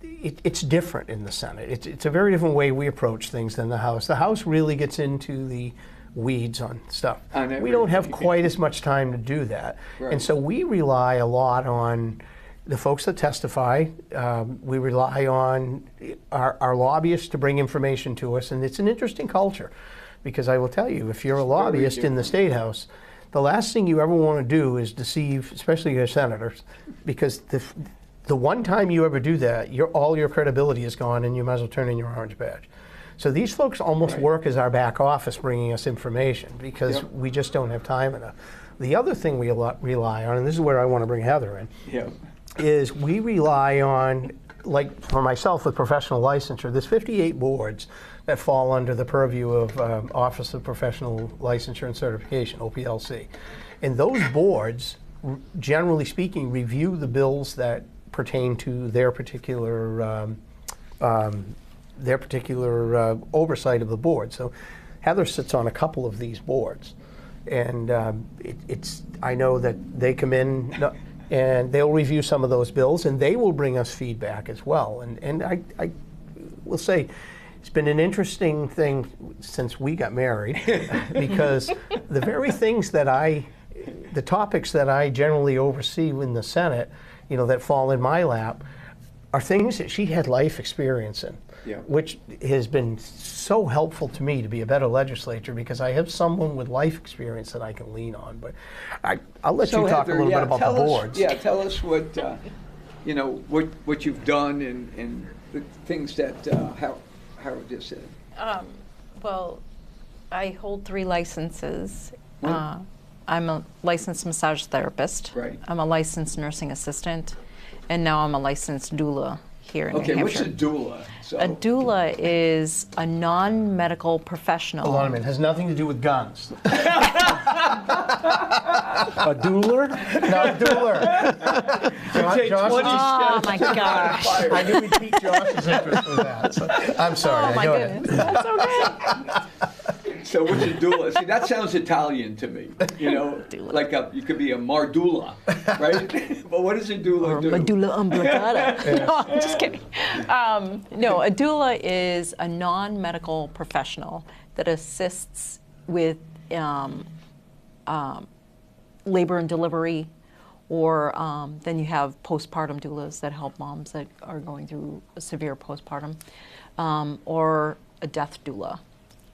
Speaker 4: it's different in the Senate. It's a very different way we approach things than the House. The House really gets into the weeds on stuff. We don't have quite as much time to do that. Right. And so we rely a lot on the folks that testify. We rely on our lobbyists to bring information to us. And it's an interesting culture, because I will tell you, if you're a lobbyist in the State House, the last thing you ever want to do is deceive, especially your senators, because the one time you ever do that, all your credibility is gone, and you might as well turn in your orange badge. So these folks almost work as our back office, bringing us information, because we just don't have time enough. The other thing we rely on, and this is where I want to bring Heather in, is we rely on, like for myself with professional licensure, there's 58 boards that fall under the purview of Office of Professional Licensure and Certification, OPLC. And those boards, generally speaking, review the bills that pertain to their particular oversight of the board. So Heather sits on a couple of these boards. And I know that they come in and they'll review some of those bills, and they will bring us feedback as well. And I will say, it's been an interesting thing since we got married, because the very things the topics that I generally oversee in the Senate, that fall in my lap, are things that she had life experience in, which has been so helpful to me to be a better legislator, because I have someone with life experience that I can lean on. But I'll let you talk a little bit about the boards.
Speaker 3: Tell us what what you've done and the things that Harold just said.
Speaker 5: Well, I hold 3 licenses. I'm a licensed massage therapist.
Speaker 3: Right.
Speaker 5: I'm a licensed nursing assistant, and now I'm a licensed doula here in New Hampshire.
Speaker 3: What's a doula?
Speaker 5: A doula is a non-medical professional.
Speaker 4: Hold on a minute. It has nothing to do with guns.
Speaker 2: A doula?
Speaker 4: No, a doula.
Speaker 5: Oh my gosh.
Speaker 4: I knew we'd pique Josh's interest with that. So, I'm sorry.
Speaker 5: Oh my goodness. That's okay.
Speaker 3: So what's a doula? See, that sounds Italian to me.
Speaker 5: Doula.
Speaker 3: Like you could be a mardula, right? But what does a doula do?
Speaker 5: Medulla oblongata. No, I'm just kidding. No, a doula is a non-medical professional that assists with labor and delivery, or then you have postpartum doulas that help moms that are going through a severe postpartum, or a death doula,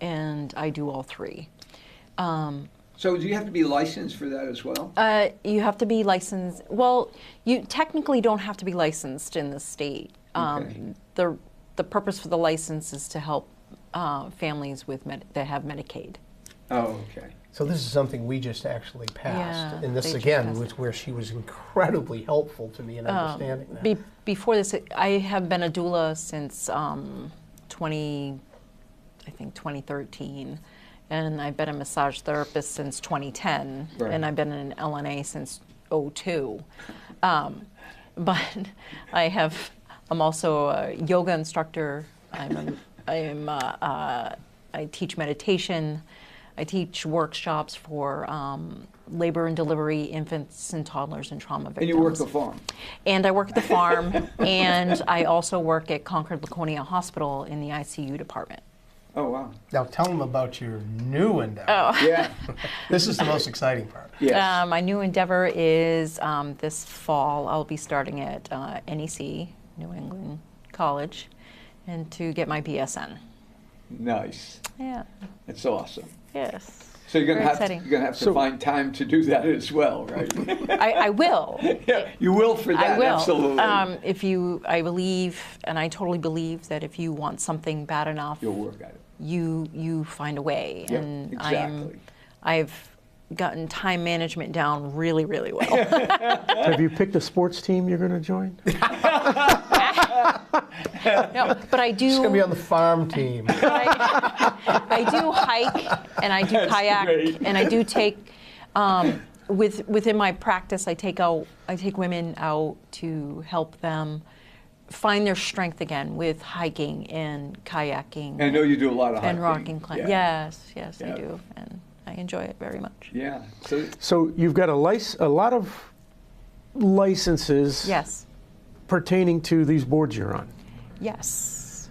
Speaker 5: and I do all three.
Speaker 3: So do you have to be licensed for that as well?
Speaker 5: You have to be licensed. Well, you technically don't have to be licensed in the state.
Speaker 3: Okay.
Speaker 5: The purpose for the license is to help families with that have Medicaid.
Speaker 3: Oh, okay.
Speaker 4: So this is something we just actually passed.
Speaker 5: Yeah,
Speaker 4: And this,
Speaker 5: they just
Speaker 4: again,
Speaker 5: passed
Speaker 4: was where she was incredibly helpful to me in understanding that.
Speaker 5: Before this, I have been a doula since 2013, and I've been a massage therapist since 2010,
Speaker 3: Right.
Speaker 5: and I've been an LNA since '02. But I'm also a yoga instructor. I teach meditation. I teach workshops for labor and delivery, infants and toddlers, and trauma victims.
Speaker 3: And you work at the farm?
Speaker 5: And I work at the farm, and I also work at Concord Laconia Hospital in the ICU department.
Speaker 3: Oh, wow.
Speaker 4: Now tell them about your new endeavor.
Speaker 3: Yeah.
Speaker 4: This is the most exciting part.
Speaker 3: Yes.
Speaker 5: My new endeavor is this fall, I'll be starting at NEC, New England College, and to get my BSN.
Speaker 3: Nice.
Speaker 5: Yeah,
Speaker 3: That's awesome.
Speaker 5: yes.
Speaker 3: So you're
Speaker 5: Very
Speaker 3: gonna
Speaker 5: exciting.
Speaker 3: have to find time to do that as well, right?
Speaker 5: I will.
Speaker 3: Yeah, you will for that.
Speaker 5: I will.
Speaker 3: Absolutely.
Speaker 5: I believe, and I totally believe that if you want something bad enough,
Speaker 3: You'll work at it.
Speaker 5: you find a way.
Speaker 3: Yep,
Speaker 5: And
Speaker 3: exactly.
Speaker 5: I've gotten time management down really, really well.
Speaker 2: Have you picked a sports team you're going to join?
Speaker 5: No, but I do.
Speaker 4: She's going to be on the farm team.
Speaker 5: I do hike and I do kayak
Speaker 3: great.
Speaker 5: and I do take within my practice I take women out to help them find their strength again with hiking and kayaking
Speaker 3: I know you do a lot of hiking.
Speaker 5: and rocking climbing.
Speaker 3: Yeah.
Speaker 5: Yes,
Speaker 3: Yeah.
Speaker 5: I do, and I enjoy it very much.
Speaker 3: Yeah. So
Speaker 2: So you've got a lot of licenses
Speaker 5: Yes,
Speaker 2: pertaining to these boards you're on.
Speaker 5: yes.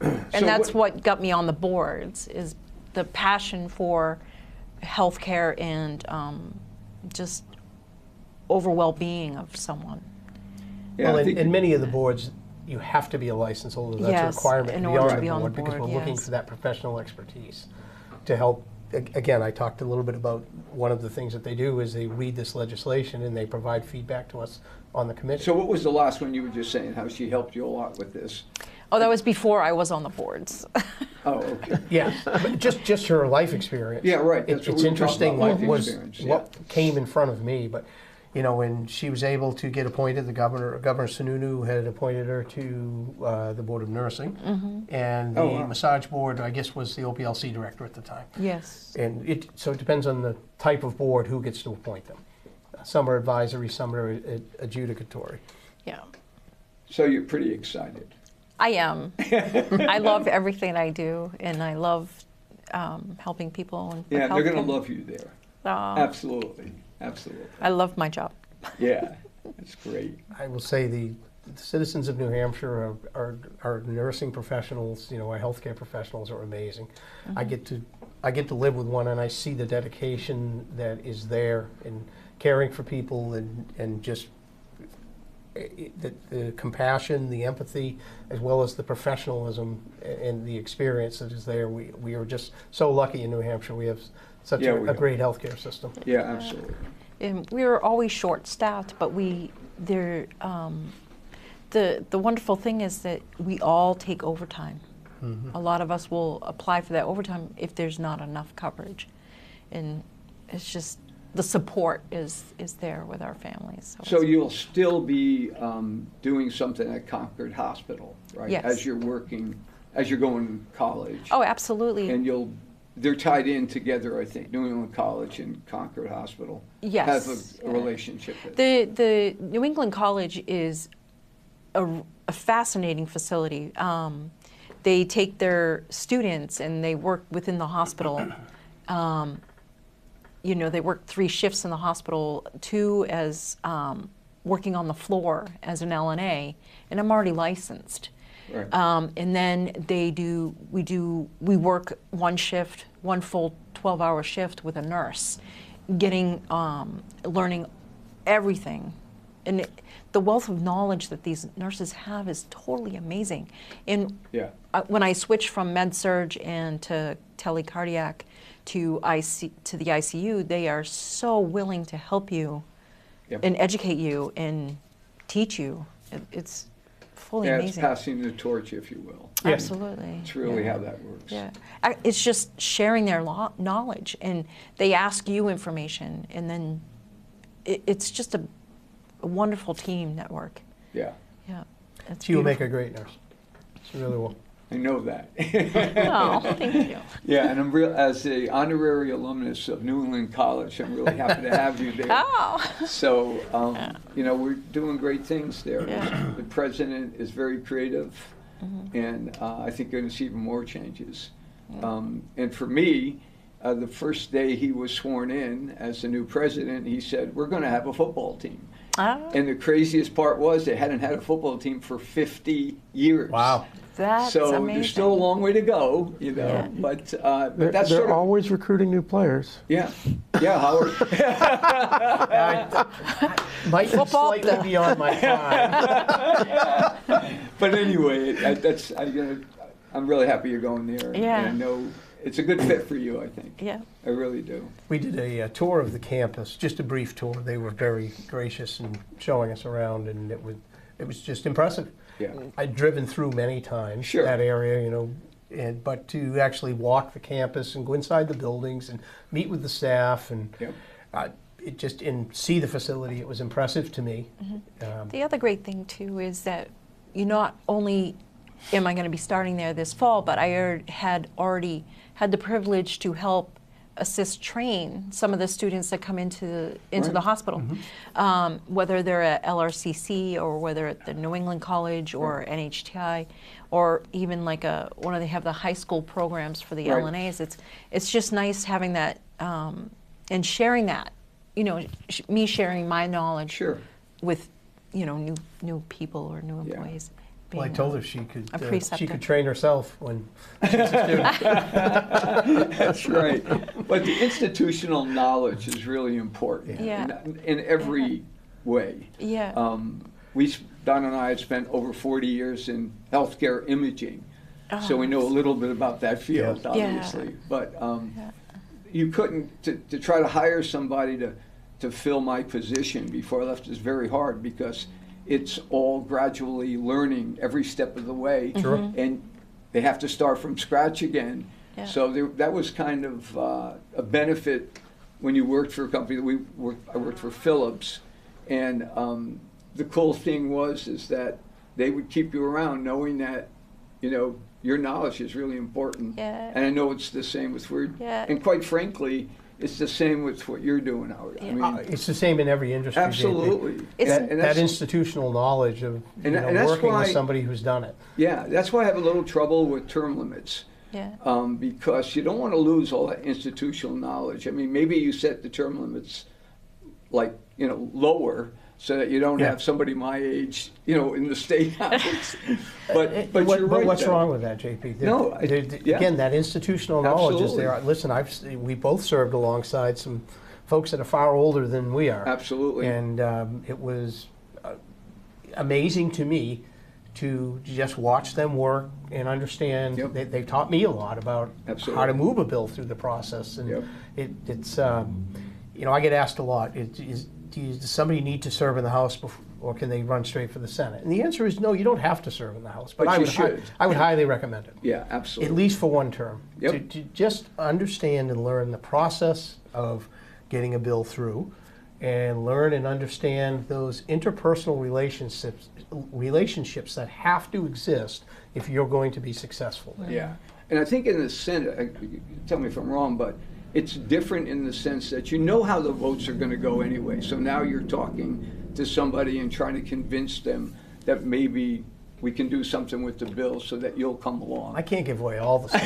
Speaker 3: So
Speaker 5: And that's what got me on the boards is the passion for healthcare and just over well-being of someone.
Speaker 3: yeah,
Speaker 4: Well,
Speaker 3: I think
Speaker 4: in many of the boards, you have to be a licensed holder. That's
Speaker 5: Yes,
Speaker 4: a requirement
Speaker 5: in
Speaker 4: to
Speaker 5: order
Speaker 4: be
Speaker 5: to
Speaker 4: on
Speaker 5: be
Speaker 4: the
Speaker 5: on the
Speaker 4: board because
Speaker 5: board,
Speaker 4: we're looking
Speaker 5: yes.
Speaker 4: for that professional expertise to help. Again, I talked a little bit about one of the things that they do is they read this legislation and they provide feedback to us on the committee.
Speaker 3: So what was the last one you were just saying? How she helped you a lot with this?
Speaker 5: Oh, that was before I was on the boards.
Speaker 3: Oh, okay.
Speaker 4: Yeah, but just her life experience.
Speaker 3: Yeah, right. That's what
Speaker 4: It's
Speaker 3: we were talking
Speaker 4: interesting
Speaker 3: about,
Speaker 4: what
Speaker 3: life
Speaker 4: was
Speaker 3: experience, yeah.
Speaker 4: what came in front of me, but you know when she was able to get appointed, Governor Sununu had appointed her to the Board of Nursing, and the
Speaker 3: Oh, wow.
Speaker 4: massage board, I guess, was the OPLC director at the time.
Speaker 5: Yes.
Speaker 4: And so it depends on the type of board who gets to appoint them. Some are advisory, some are adjudicatory.
Speaker 5: Yeah.
Speaker 3: So you're pretty excited.
Speaker 5: I am. I love everything I do, and I love helping people. And with
Speaker 3: Yeah, they're going to
Speaker 5: healthcare.
Speaker 3: love you there. Absolutely. Absolutely.
Speaker 5: I love my job.
Speaker 3: Yeah, that's great.
Speaker 4: I will say the citizens of New Hampshire are nursing professionals. You know, our healthcare professionals are amazing. I get to live with one, and I see the dedication that is there in caring for people and just the compassion, the empathy, as well as the professionalism and the experience that is there. We are just so lucky in New Hampshire. We have such
Speaker 3: Yeah, we
Speaker 4: a
Speaker 3: are.
Speaker 4: great healthcare system.
Speaker 3: Yeah, absolutely.
Speaker 5: And we were always short-staffed, but the wonderful thing is that we all take overtime. A lot of us will apply for that overtime if there's not enough coverage, and it's just the support is there with our families.
Speaker 3: So
Speaker 5: it's-
Speaker 3: you'll still be doing something at Concord Hospital, right?
Speaker 5: Yes.
Speaker 3: As you're going to college.
Speaker 5: oh, absolutely.
Speaker 3: And they're tied in together, I think, New England College and Concord Hospital.
Speaker 5: Yes.
Speaker 3: Have a relationship. There.
Speaker 5: The New England College is a fascinating facility. They take their students and they work within the hospital. You know, they work 3 shifts in the hospital, 2 as working on the floor as an LNA, and I'm already licensed.
Speaker 3: Right.
Speaker 5: And then we work 1 shift, 1 full 12-hour shift with a nurse, learning everything. And the wealth of knowledge that these nurses have is totally amazing. And
Speaker 3: Yeah.
Speaker 5: when I switched from med-surg and to telecardiac to the ICU, they are so willing to help you
Speaker 3: Yep.
Speaker 5: and educate you and teach you. It's fully
Speaker 3: Yeah, it's
Speaker 5: amazing.
Speaker 3: passing the torch, if you will.
Speaker 5: Absolutely.
Speaker 3: It's really
Speaker 5: yeah.
Speaker 3: how that works.
Speaker 5: Yeah, it's just sharing their knowledge, and they ask you information, and then it's just a wonderful team network.
Speaker 3: Yeah,
Speaker 5: Yeah, it's
Speaker 4: She will make
Speaker 5: beautiful.
Speaker 4: a great nurse. She really will.
Speaker 3: I know that.
Speaker 5: Oh, thank you.
Speaker 3: Yeah, and I'm real as a honorary alumnus of New England College. I'm really happy to have you there.
Speaker 5: Oh,
Speaker 3: So, you know, we're doing great things there.
Speaker 5: Yeah.
Speaker 3: The president is very creative, and I think you're going to see even more changes. And for me, the first day he was sworn in as the new president, he said, "We're going to have a football team."
Speaker 5: oh,
Speaker 3: And the craziest part was they hadn't had a football team for 50 years.
Speaker 4: Wow.
Speaker 5: that's
Speaker 3: So
Speaker 5: amazing.
Speaker 3: there's still a long way to go, you know.
Speaker 5: Yeah.
Speaker 3: But
Speaker 2: They're,
Speaker 3: that's
Speaker 2: they're
Speaker 3: sort of
Speaker 2: always recruiting new players.
Speaker 3: yeah, Howard.
Speaker 4: Might be
Speaker 5: Football,
Speaker 4: slightly
Speaker 5: the-
Speaker 4: beyond my time.
Speaker 3: But anyway, I'm really happy you're going there.
Speaker 5: Yeah.
Speaker 3: And I know it's a good fit for you. I think.
Speaker 5: Yeah.
Speaker 3: I really do.
Speaker 4: We did a tour of the campus, just a brief tour. They were very gracious in showing us around, and it was just impressive.
Speaker 3: Yeah.
Speaker 4: I'd driven through many times
Speaker 3: Sure.
Speaker 4: that area, you know, but to actually walk the campus and go inside the buildings and meet with the staff and
Speaker 3: Yep.
Speaker 4: it just and see the facility, it was impressive to me.
Speaker 5: The other great thing too is that you not only am I going to be starting there this fall, but I had already had the privilege to help assist train some of the students that come into
Speaker 3: Right.
Speaker 5: the hospital, whether they're at LRCC or whether at the New England College or NHTI, or even like when they have the high school programs for the
Speaker 3: Right.
Speaker 5: LNAs. It's just nice having that and sharing that. You know, me sharing my knowledge
Speaker 3: Sure.
Speaker 5: with new people or new
Speaker 3: Yeah.
Speaker 5: employees.
Speaker 4: Well, I
Speaker 5: being,
Speaker 4: told her she
Speaker 5: a
Speaker 4: could
Speaker 5: preceptor.
Speaker 4: train herself when she was a student.
Speaker 3: That's right. But the institutional knowledge is really important.
Speaker 5: Yeah.
Speaker 3: In every way.
Speaker 5: Yeah.
Speaker 3: Don and I had spent over 40 years in healthcare imaging, so we know a little bit about that field,
Speaker 4: Yeah.
Speaker 3: obviously. But you couldn't to try to hire somebody to fill my position before I left is very hard because it's all gradually learning every step of the way,
Speaker 4: Sure.
Speaker 3: and they have to start from scratch again.
Speaker 5: Yeah.
Speaker 3: So that was kind of a benefit when you worked for a company. I worked for Philips, and the cool thing is that they would keep you around knowing that, your knowledge is really important.
Speaker 5: Yeah.
Speaker 3: And I know it's the same with
Speaker 5: Yeah.
Speaker 3: and quite frankly, it's the same with what you're doing, Howard. I
Speaker 5: Yeah.
Speaker 3: mean,
Speaker 4: It's the same in every industry. JP.
Speaker 3: absolutely.
Speaker 5: It's-
Speaker 3: And
Speaker 4: That
Speaker 3: that's-
Speaker 4: institutional knowledge of
Speaker 3: And that's
Speaker 4: working
Speaker 3: why-
Speaker 4: with somebody who's done it.
Speaker 3: Yeah, that's why I have a little trouble with term limits.
Speaker 5: Yeah.
Speaker 3: Because you don't want to lose all that institutional knowledge. I mean, maybe you set the term limits lower so that you don't
Speaker 4: Yeah.
Speaker 3: have somebody my age, in the state house. but
Speaker 4: What-
Speaker 3: you're right.
Speaker 4: what's
Speaker 3: though.
Speaker 4: wrong with that, JP?
Speaker 3: No, yeah.
Speaker 4: Again, that institutional knowledge is
Speaker 3: Absolutely.
Speaker 4: there. Listen, we both served alongside some folks that are far older than we are.
Speaker 3: Absolutely.
Speaker 4: And it was amazing to me to just watch them work and understand.
Speaker 3: Yep.
Speaker 4: They taught me a lot about
Speaker 3: Absolutely.
Speaker 4: how to move a bill through the process. And
Speaker 3: Yep.
Speaker 4: it's I get asked a lot, does somebody need to serve in the House or can they run straight for the Senate? And the answer is no, you don't have to serve in the House.
Speaker 3: But
Speaker 4: I
Speaker 3: you
Speaker 4: would,
Speaker 3: should.
Speaker 4: I would highly recommend it.
Speaker 3: Yeah, absolutely.
Speaker 4: At least for one term.
Speaker 3: Yep.
Speaker 4: To just understand and learn the process of getting a bill through and learn and understand those interpersonal relationships that have to exist if you're going to be successful.
Speaker 3: Yeah, and I think in the Senate, tell me if I'm wrong, but it's different in the sense that you know how the votes are going to go anyway. So now you're talking to somebody and trying to convince them that maybe we can do something with the bill so that you'll come along.
Speaker 4: I can't give away all the stuff.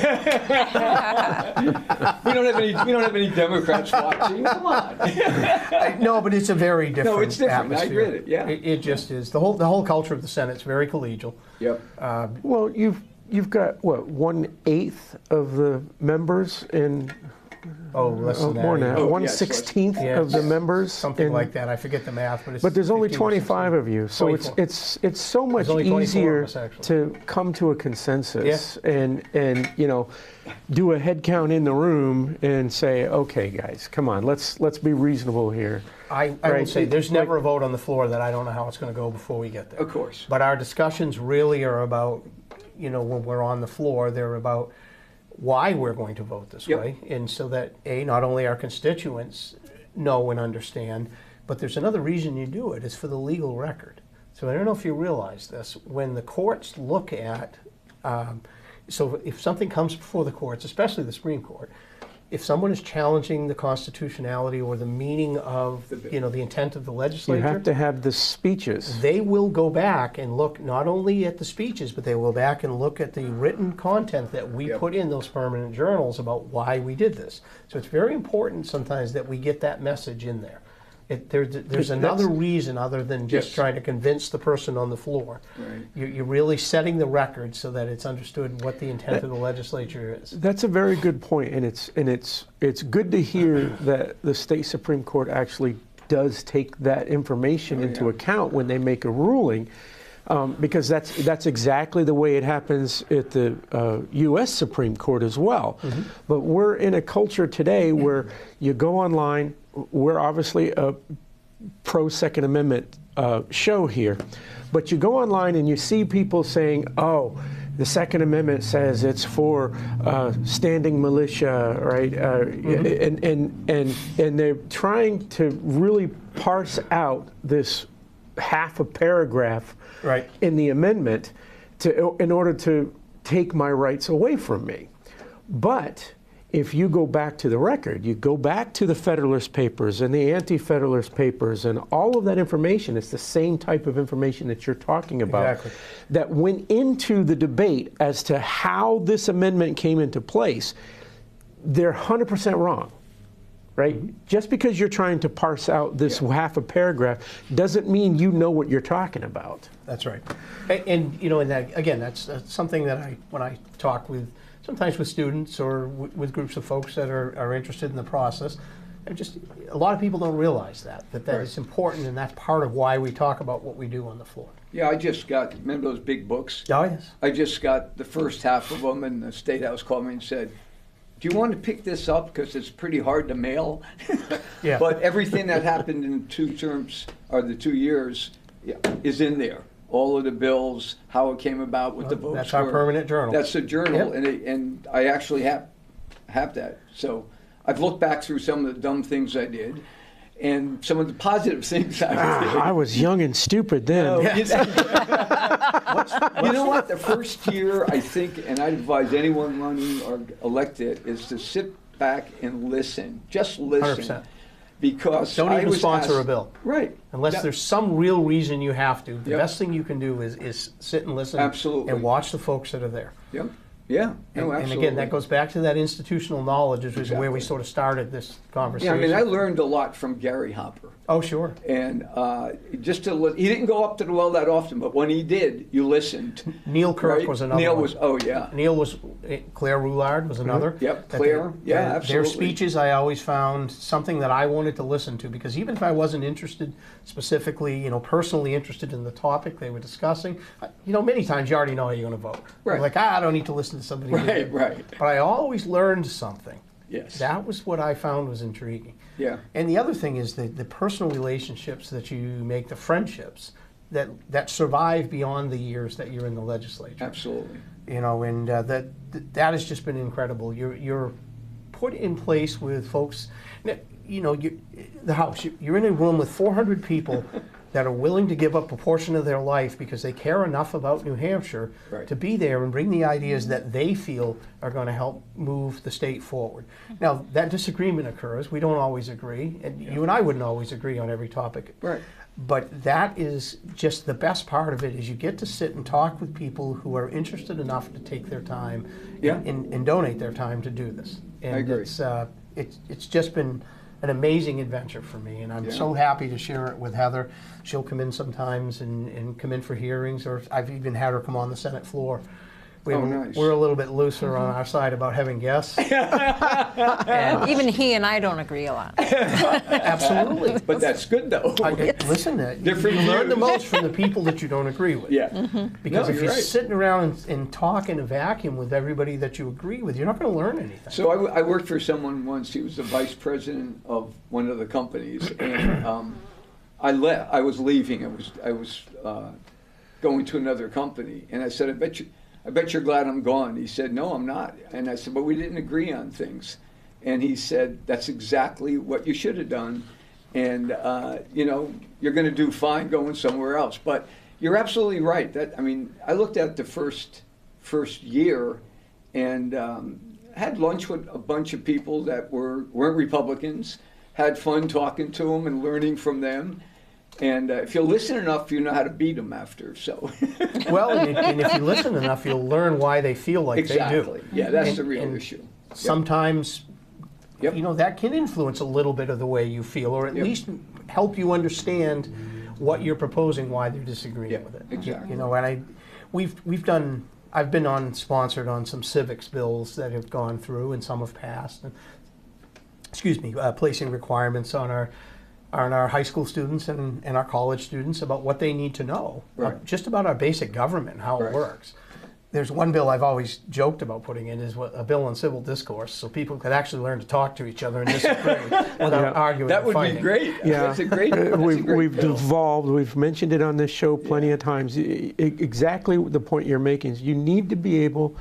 Speaker 3: We don't have any Democrats watching. Come on.
Speaker 4: No, but it's a very different
Speaker 3: it's different. I
Speaker 4: atmosphere.
Speaker 3: get it, yeah.
Speaker 4: It just is. The whole culture of the Senate's very collegial.
Speaker 3: Yep.
Speaker 2: Well, you've got what 1/8 of the members in
Speaker 4: Oh, less than that.
Speaker 2: more than that.
Speaker 3: Oh,
Speaker 2: 1/16
Speaker 4: Yeah,
Speaker 2: of the
Speaker 4: it's
Speaker 2: members.
Speaker 4: Something
Speaker 2: in-
Speaker 4: like that. I forget the math, but it's.
Speaker 2: But there's only
Speaker 4: 15 or
Speaker 2: 25 of you, so
Speaker 4: 24.
Speaker 2: it's so much
Speaker 4: only 24 of
Speaker 2: easier
Speaker 4: us, actually.
Speaker 2: to come to a consensus and do a head count in the room and say, okay, guys, come on, let's be reasonable here.
Speaker 4: I will
Speaker 2: Right.
Speaker 4: say, there's never a vote on the floor that I don't know how it's going to go before we get there.
Speaker 3: Of course.
Speaker 4: But our discussions really are about, when we're on the floor, they're about why we're going to vote this
Speaker 3: Yep.
Speaker 4: way. And so that, not only our constituents know and understand, but there's another reason you do it. It's for the legal record. So I don't know if you realize this. When the courts look at, so if something comes before the courts, especially the Supreme Court, if someone is challenging the constitutionality or the meaning of, the intent of the
Speaker 2: You
Speaker 4: legislature,
Speaker 2: have to have the speeches.
Speaker 4: they will go back and look not only at the speeches, but they will go back and look at the written content that we
Speaker 3: Yep.
Speaker 4: put in those permanent journals about why we did this. So it's very important sometimes that we get that message in there. There's another reason other than just
Speaker 3: Yes.
Speaker 4: trying to convince the person on the floor.
Speaker 3: Right.
Speaker 4: You're really setting the record so that it's understood what the intent of the legislature is.
Speaker 2: That's a very good point, and it's good to hear that the state Supreme Court actually does take that information into
Speaker 3: yeah.
Speaker 2: account when they make a ruling, because that's exactly the way it happens at the U.S. Supreme Court as well. But we're in a culture today where you go online. We're obviously a pro-Second Amendment show here, but you go online and you see people saying, "Oh, the Second Amendment says it's for standing militia," right? And they're trying to really parse out this half a paragraph
Speaker 4: Right.
Speaker 2: in the amendment in order to take my rights away from me. But if you go back to the record, you go back to the Federalist Papers and the Anti-Federalist Papers and all of that information, it's the same type of information that you're talking about,
Speaker 4: Exactly.
Speaker 2: that went into the debate as to how this amendment came into place. They're 100% wrong, right? Just because you're trying to parse out this half a paragraph doesn't mean you know what you're talking about.
Speaker 4: That's right. And that, again, that's something that when I talk sometimes with students or with groups of folks that are interested in the process, a lot of people don't realize that
Speaker 3: Right.
Speaker 4: is important, and that's part of why we talk about what we do on the floor.
Speaker 3: Yeah, I just remember those big books?
Speaker 4: Oh, yes.
Speaker 3: I just got the first half of them, and the State House called me and said, "Do you want to pick this up? Because it's pretty hard to mail."
Speaker 4: Yeah.
Speaker 3: But everything that happened in 2 terms, or the 2 years, is in there. All of the bills, how it came about, what the votes
Speaker 4: That's our
Speaker 3: were.
Speaker 4: permanent journal.
Speaker 3: That's the journal,
Speaker 4: Yep.
Speaker 3: and I actually have that. So I've looked back through some of the dumb things I did, and some of the positive things I did.
Speaker 2: I was young and stupid then.
Speaker 3: You know what? The first year, I think, and I advise anyone running or elected, is to sit back and listen. Just listen.
Speaker 4: 100%.
Speaker 3: Because
Speaker 4: Don't
Speaker 3: I
Speaker 4: even
Speaker 3: was
Speaker 4: sponsor
Speaker 3: asked-
Speaker 4: a bill.
Speaker 3: Right.
Speaker 4: Unless
Speaker 3: Yeah.
Speaker 4: there's some real reason you have to. The
Speaker 3: Yep.
Speaker 4: best thing you can do is sit and listen.
Speaker 3: Absolutely.
Speaker 4: And watch the folks that are there.
Speaker 3: Yep. Yeah. No,
Speaker 4: And
Speaker 3: absolutely.
Speaker 4: again, that goes back to that institutional knowledge, which is where we
Speaker 3: Exactly.
Speaker 4: sort of started this
Speaker 3: Yeah,
Speaker 4: conversation.
Speaker 3: I mean, I learned a lot from Gary Hopper.
Speaker 4: Oh, sure.
Speaker 3: And just to he didn't go up to the well that often, but when he did, you listened.
Speaker 4: Neil Kirk
Speaker 3: right?
Speaker 4: was another
Speaker 3: Neil
Speaker 4: one.
Speaker 3: was, oh yeah.
Speaker 4: Neil was, Claire Roulard was another.
Speaker 3: Yep,
Speaker 4: That
Speaker 3: Claire. Yeah,
Speaker 4: their
Speaker 3: absolutely.
Speaker 4: speeches I always found something that I wanted to listen to, because even if I wasn't interested specifically, personally interested in the topic they were discussing, many times you already know how you're going to vote.
Speaker 3: Right.
Speaker 4: Like, I don't need to listen to somebody. who-
Speaker 3: Right, right.
Speaker 4: But I always learned something.
Speaker 3: Yes.
Speaker 4: That was what I found was intriguing.
Speaker 3: Yeah.
Speaker 4: And the other thing is the personal relationships that you make, the friendships that survive beyond the years that you're in the legislature.
Speaker 3: Absolutely.
Speaker 4: And that has just been incredible. You're put in place with folks. The House. You're in a room with 400 people that are willing to give up a portion of their life because they care enough about New Hampshire
Speaker 3: Right.
Speaker 4: to be there and bring the ideas that they feel are going to help move the state forward. Now, that disagreement occurs. We don't always agree, and you and I wouldn't always agree on every topic.
Speaker 3: Right.
Speaker 4: But that is just the best part of it, is you get to sit and talk with people who are interested enough to take their time
Speaker 3: Yeah.
Speaker 4: and donate their time to do this. And
Speaker 3: I agree.
Speaker 4: It's just been an amazing adventure for me, and I'm so happy to share it with Heather. She'll come in sometimes and come in for hearings, or I've even had her come on the Senate floor
Speaker 3: nice.
Speaker 4: We're a little bit looser on our side about having guests.
Speaker 5: Even he and I don't agree a lot.
Speaker 4: Absolutely.
Speaker 3: But that's good, though.
Speaker 4: Listen,
Speaker 3: Different
Speaker 4: you learn the
Speaker 3: views.
Speaker 4: most from the people that you don't agree with.
Speaker 3: Yeah.
Speaker 4: Because
Speaker 3: No,
Speaker 4: if
Speaker 3: you're
Speaker 4: you're
Speaker 3: right.
Speaker 4: sitting around and talk in a vacuum with everybody that you agree with, you're not going to learn anything.
Speaker 3: So I worked for someone once. He was the vice president of one of the companies, and I was leaving. I was going to another company, and I said, I bet you're glad I'm gone. He said, no, I'm not. And I said, but we didn't agree on things. And he said, that's exactly what you should have done. And you're going to do fine going somewhere else. But you're absolutely right. I looked at the first year, and had lunch with a bunch of people that weren't Republicans, had fun talking to them and learning from them. And if you listen enough, you know how to beat them after. So
Speaker 4: Well, and if you listen enough, you'll learn why they feel like they
Speaker 3: exactly,
Speaker 4: do.
Speaker 3: yeah, that's
Speaker 4: And-
Speaker 3: the real
Speaker 4: and
Speaker 3: issue.
Speaker 4: Sometimes,
Speaker 3: Yep.
Speaker 4: that can influence a little bit of the way you feel, or at
Speaker 3: Yep.
Speaker 4: least help you understand what you're proposing, why they're disagreeing
Speaker 3: Yeah,
Speaker 4: with it.
Speaker 3: exactly.
Speaker 4: And I've been sponsored on some civics bills that have gone through, and some have passed. And, placing requirements on our high school students and our college students about what they need to know,
Speaker 3: Right.
Speaker 4: just about our basic government and how
Speaker 3: Right.
Speaker 4: it works. There's one bill I've always joked about putting in, is a bill on civil discourse, so people could actually learn to talk to each other and disagree without arguing
Speaker 3: That
Speaker 4: and
Speaker 3: would
Speaker 4: fighting.
Speaker 3: be great.
Speaker 2: Yeah,
Speaker 3: That's a great. That's a
Speaker 2: we've
Speaker 3: great bill.
Speaker 2: devolved. We've mentioned it on this show plenty of times. Exactly the point you're making is you need to be able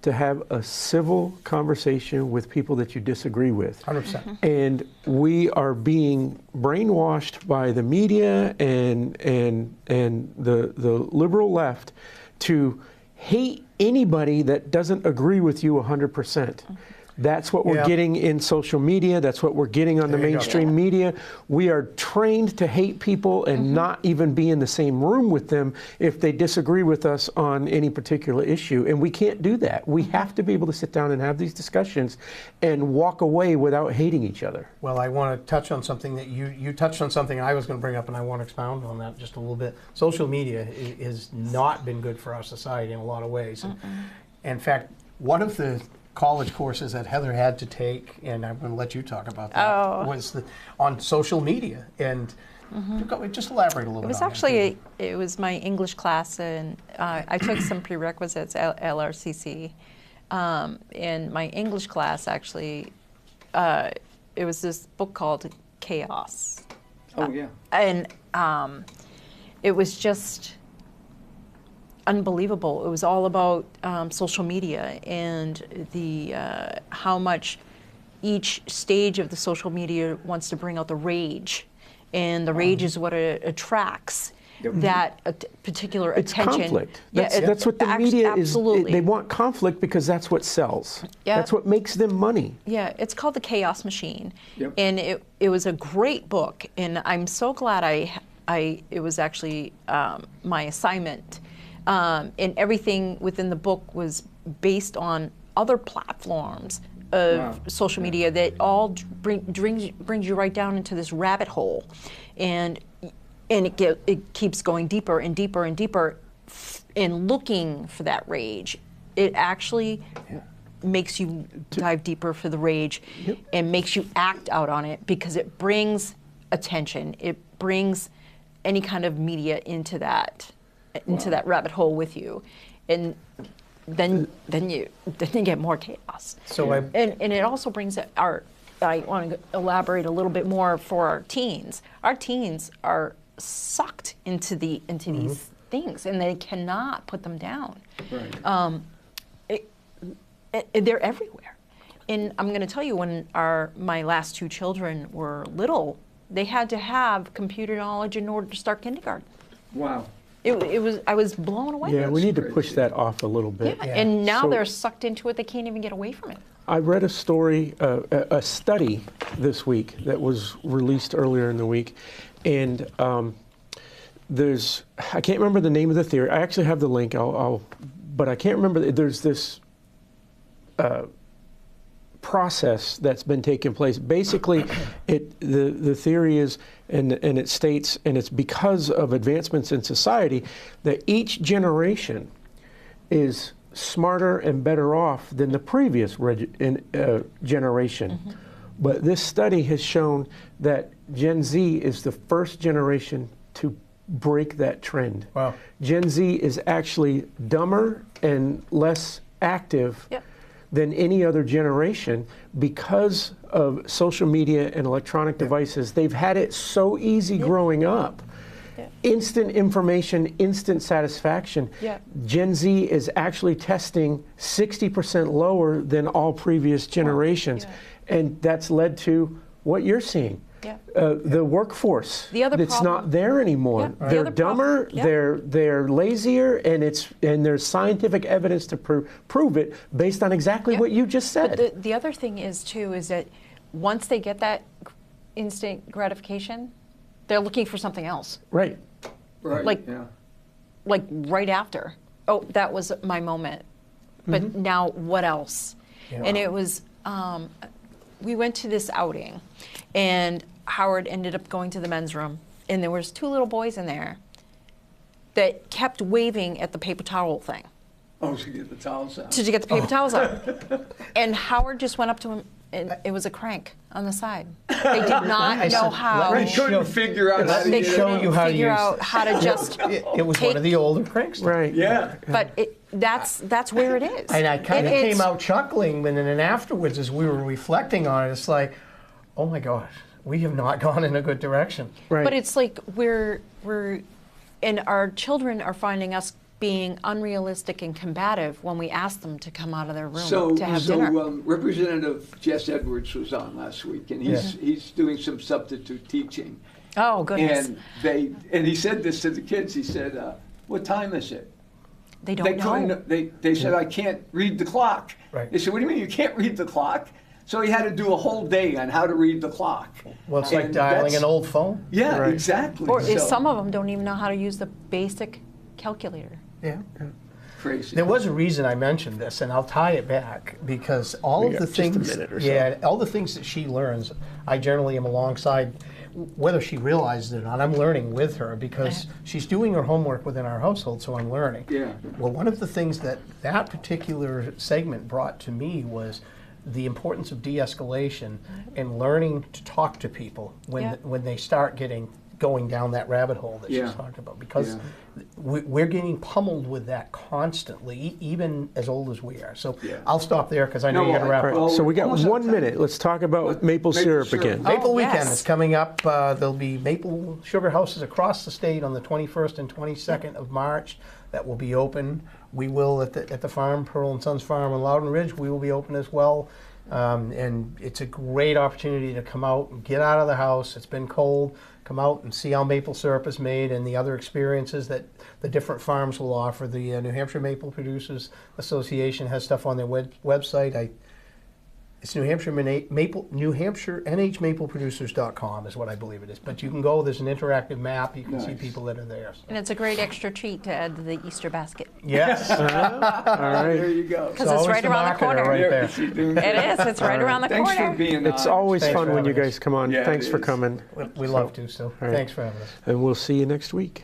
Speaker 2: to have a civil conversation with people that you disagree with.
Speaker 4: 100%.
Speaker 2: And we are being brainwashed by the media and the liberal left to hate anybody that doesn't agree with you 100%. That's what we're
Speaker 4: Yeah.
Speaker 2: getting in social media. That's what we're getting on the
Speaker 4: There you go.
Speaker 2: mainstream media. We are trained to hate people and not even be in the same room with them if they disagree with us on any particular issue. And we can't do that. We have to be able to sit down and have these discussions and walk away without hating each other.
Speaker 4: Well, I want to touch on something that you touched on, something I was going to bring up, and I want to expound on that just a little bit. Social media has not been good for our society in a lot of ways. In fact, one of the college courses that Heather had to take, and I'm going to let you talk about that, was on social media. And just elaborate a little bit.
Speaker 5: It was
Speaker 4: on
Speaker 5: actually, it was my English class, and I took some prerequisites, LRCC. In my English class, actually, it was this book called Chaos.
Speaker 3: Oh yeah.
Speaker 5: And it was just unbelievable. It was all about social media and the how much each stage of the social media wants to bring out the rage, and the rage is what attracts
Speaker 3: Yep.
Speaker 5: that particular
Speaker 2: It's
Speaker 5: attention.
Speaker 2: conflict.
Speaker 5: Yeah,
Speaker 2: That's what the media is.
Speaker 5: absolutely.
Speaker 2: They want conflict because that's what sells.
Speaker 5: Yeah.
Speaker 2: That's what makes them money.
Speaker 5: Yeah, it's called The Chaos Machine,
Speaker 3: Yep.
Speaker 5: and it was a great book, and I'm so glad it was actually my assignment, and everything within the book was based on other platforms of
Speaker 3: Wow.
Speaker 5: social media that all brings you right down into this rabbit hole, and it keeps going deeper and deeper and deeper, and looking for that rage. It actually makes you dive deeper for the rage, and makes you act out on it, because it brings attention. It brings any kind of media into that rabbit hole with you, and then you get more chaos.
Speaker 4: So
Speaker 5: and it also brings I want to elaborate a little bit more for our teens. Our teens are sucked into these things, and they cannot put them down.
Speaker 3: Right.
Speaker 5: They're everywhere. And I'm going to tell you, when my last two children were little, they had to have computer knowledge in order to start kindergarten.
Speaker 3: Wow.
Speaker 5: I was blown away.
Speaker 2: Yeah, we need to
Speaker 3: crazy.
Speaker 2: push that off a little bit.
Speaker 5: Yeah, and now
Speaker 2: So-
Speaker 5: they're sucked into it. They can't even get away from it.
Speaker 2: I read a story, a study this week that was released earlier in the week, and I can't remember the name of the theory. I actually have the link. But I can't remember. There's this process that's been taking place. Basically, the theory is, and it states, and it's because of advancements in society, that each generation is smarter and better off than the previous generation. But this study has shown that Gen Z is the first generation to break that trend.
Speaker 4: Wow.
Speaker 2: Gen Z is actually dumber and less active
Speaker 5: Yep.
Speaker 2: than any other generation because of social media and electronic devices. They've had it so easy growing up.
Speaker 5: Yeah.
Speaker 2: Instant information, instant satisfaction.
Speaker 5: Yeah.
Speaker 2: Gen Z is actually testing 60% lower than all previous generations.
Speaker 5: Yeah.
Speaker 2: And that's led to what you're seeing.
Speaker 5: Yeah.
Speaker 2: The workforce.
Speaker 5: The other
Speaker 2: that's
Speaker 5: problem-
Speaker 2: not there anymore.
Speaker 5: Yeah. The
Speaker 2: They're
Speaker 5: other problem-
Speaker 2: dumber.
Speaker 5: yeah.
Speaker 2: They're lazier, and there's scientific evidence to prove it based on exactly
Speaker 5: Yeah.
Speaker 2: what you just said.
Speaker 5: But the other thing is too is that once they get that instant gratification, they're looking for something else.
Speaker 2: Right.
Speaker 3: Right.
Speaker 5: Like-
Speaker 3: yeah.
Speaker 5: Like right after. Oh, that was my moment. But now what else?
Speaker 4: Yeah.
Speaker 5: And it was, we went to this outing, and Howard ended up going to the men's room, and there was 2 little boys in there that kept waving at the paper towel thing
Speaker 3: Oh, to get the towels out.
Speaker 5: to get the paper towels out. And Howard just went up to him, and it was a crank on the side. They did not
Speaker 4: I
Speaker 5: know
Speaker 4: said,
Speaker 5: how.
Speaker 4: let me
Speaker 3: They couldn't figure out how
Speaker 4: Let
Speaker 3: to
Speaker 4: me
Speaker 3: get
Speaker 4: show
Speaker 3: it
Speaker 4: you
Speaker 3: out.
Speaker 4: how to
Speaker 5: figure
Speaker 4: use
Speaker 5: out
Speaker 4: this.
Speaker 5: how to just
Speaker 4: It was one of the older cranks.
Speaker 2: Right.
Speaker 3: Yeah.
Speaker 5: But that's where it is.
Speaker 4: And I kind of
Speaker 5: It- it's-
Speaker 4: came out chuckling, and then afterwards, as we were reflecting on it, it's like, oh my gosh, we have not gone in a good direction.
Speaker 2: Right.
Speaker 5: But it's like and our children are finding us being unrealistic and combative when we ask them to come out of their room
Speaker 3: So,
Speaker 5: to have dinner.
Speaker 3: Representative Jess Edwards was on last week, and he's doing some substitute teaching.
Speaker 5: Oh goodness,
Speaker 3: And he said this to the kids. He said, "What time is it?"
Speaker 5: they
Speaker 3: They
Speaker 5: don't know.
Speaker 3: couldn't. They said, "I can't read the clock."
Speaker 4: Right.
Speaker 3: They said, "What do you mean you can't read the clock?" So he had to do a whole day on how to read the clock.
Speaker 4: Well, it's like
Speaker 3: And
Speaker 4: dialing
Speaker 3: that's-
Speaker 4: an old phone.
Speaker 3: Yeah,
Speaker 2: Right.
Speaker 3: exactly.
Speaker 5: Or
Speaker 3: So,
Speaker 5: some of them don't even know how to use the basic calculator.
Speaker 4: Yeah.
Speaker 3: crazy.
Speaker 4: There was a reason I mentioned this, and I'll tie it back because all of
Speaker 2: got
Speaker 4: the
Speaker 2: just a
Speaker 4: things,
Speaker 2: minute or so.
Speaker 4: yeah, all the things that she learns, I generally am alongside, whether she realizes it or not. I'm learning with her because she's doing her homework within our household, so I'm learning.
Speaker 3: Yeah.
Speaker 4: Well, one of the things that particular segment brought to me was the importance of de-escalation and learning to talk to people
Speaker 5: Yeah.
Speaker 4: when they start going down that rabbit hole that
Speaker 3: Yeah.
Speaker 4: she's talking about, because
Speaker 3: Yeah.
Speaker 4: we're getting pummeled with that constantly, even as old as we are. So
Speaker 3: Yeah.
Speaker 4: I'll stop there because I know
Speaker 3: No,
Speaker 4: you got to wrap
Speaker 2: Right.
Speaker 4: up.
Speaker 3: Well,
Speaker 2: So we got
Speaker 3: almost out
Speaker 2: 1
Speaker 3: of time.
Speaker 2: minute. Let's talk about maple syrup
Speaker 3: syrup.
Speaker 2: again.
Speaker 4: Maple
Speaker 5: Oh,
Speaker 4: Weekend
Speaker 5: yes.
Speaker 4: is coming up. There'll be maple sugar houses across the state on the 21st and 22nd of March that will be open. We will at the farm, Pearl and Sons Farm on Loudon Ridge. We will be open as well. And it's a great opportunity to come out and get out of the house. It's been cold. Come out and see how maple syrup is made and the other experiences that the different farms will offer. The New Hampshire Maple Producers Association has stuff on their website. It's New Hampshire NHMapleProducers.com is what I believe it is. But you can go. There's an interactive map. You can see
Speaker 3: Nice.
Speaker 4: people that are there. So.
Speaker 5: And it's a great extra treat to add to the Easter basket.
Speaker 4: Yes,
Speaker 2: All right.
Speaker 3: There you go.
Speaker 5: Because it's right around the corner.
Speaker 4: right there.
Speaker 5: It is. It's right around the
Speaker 3: Thanks
Speaker 5: corner.
Speaker 3: for being
Speaker 2: It's
Speaker 3: on.
Speaker 2: always
Speaker 4: Thanks
Speaker 2: fun
Speaker 4: for
Speaker 2: when you
Speaker 4: having
Speaker 2: guys
Speaker 4: us.
Speaker 2: come on.
Speaker 3: Yeah,
Speaker 2: Thanks
Speaker 3: it
Speaker 2: for
Speaker 3: is.
Speaker 2: coming.
Speaker 4: We love to. So
Speaker 2: right.
Speaker 4: thanks for having us.
Speaker 2: And we'll see you next week.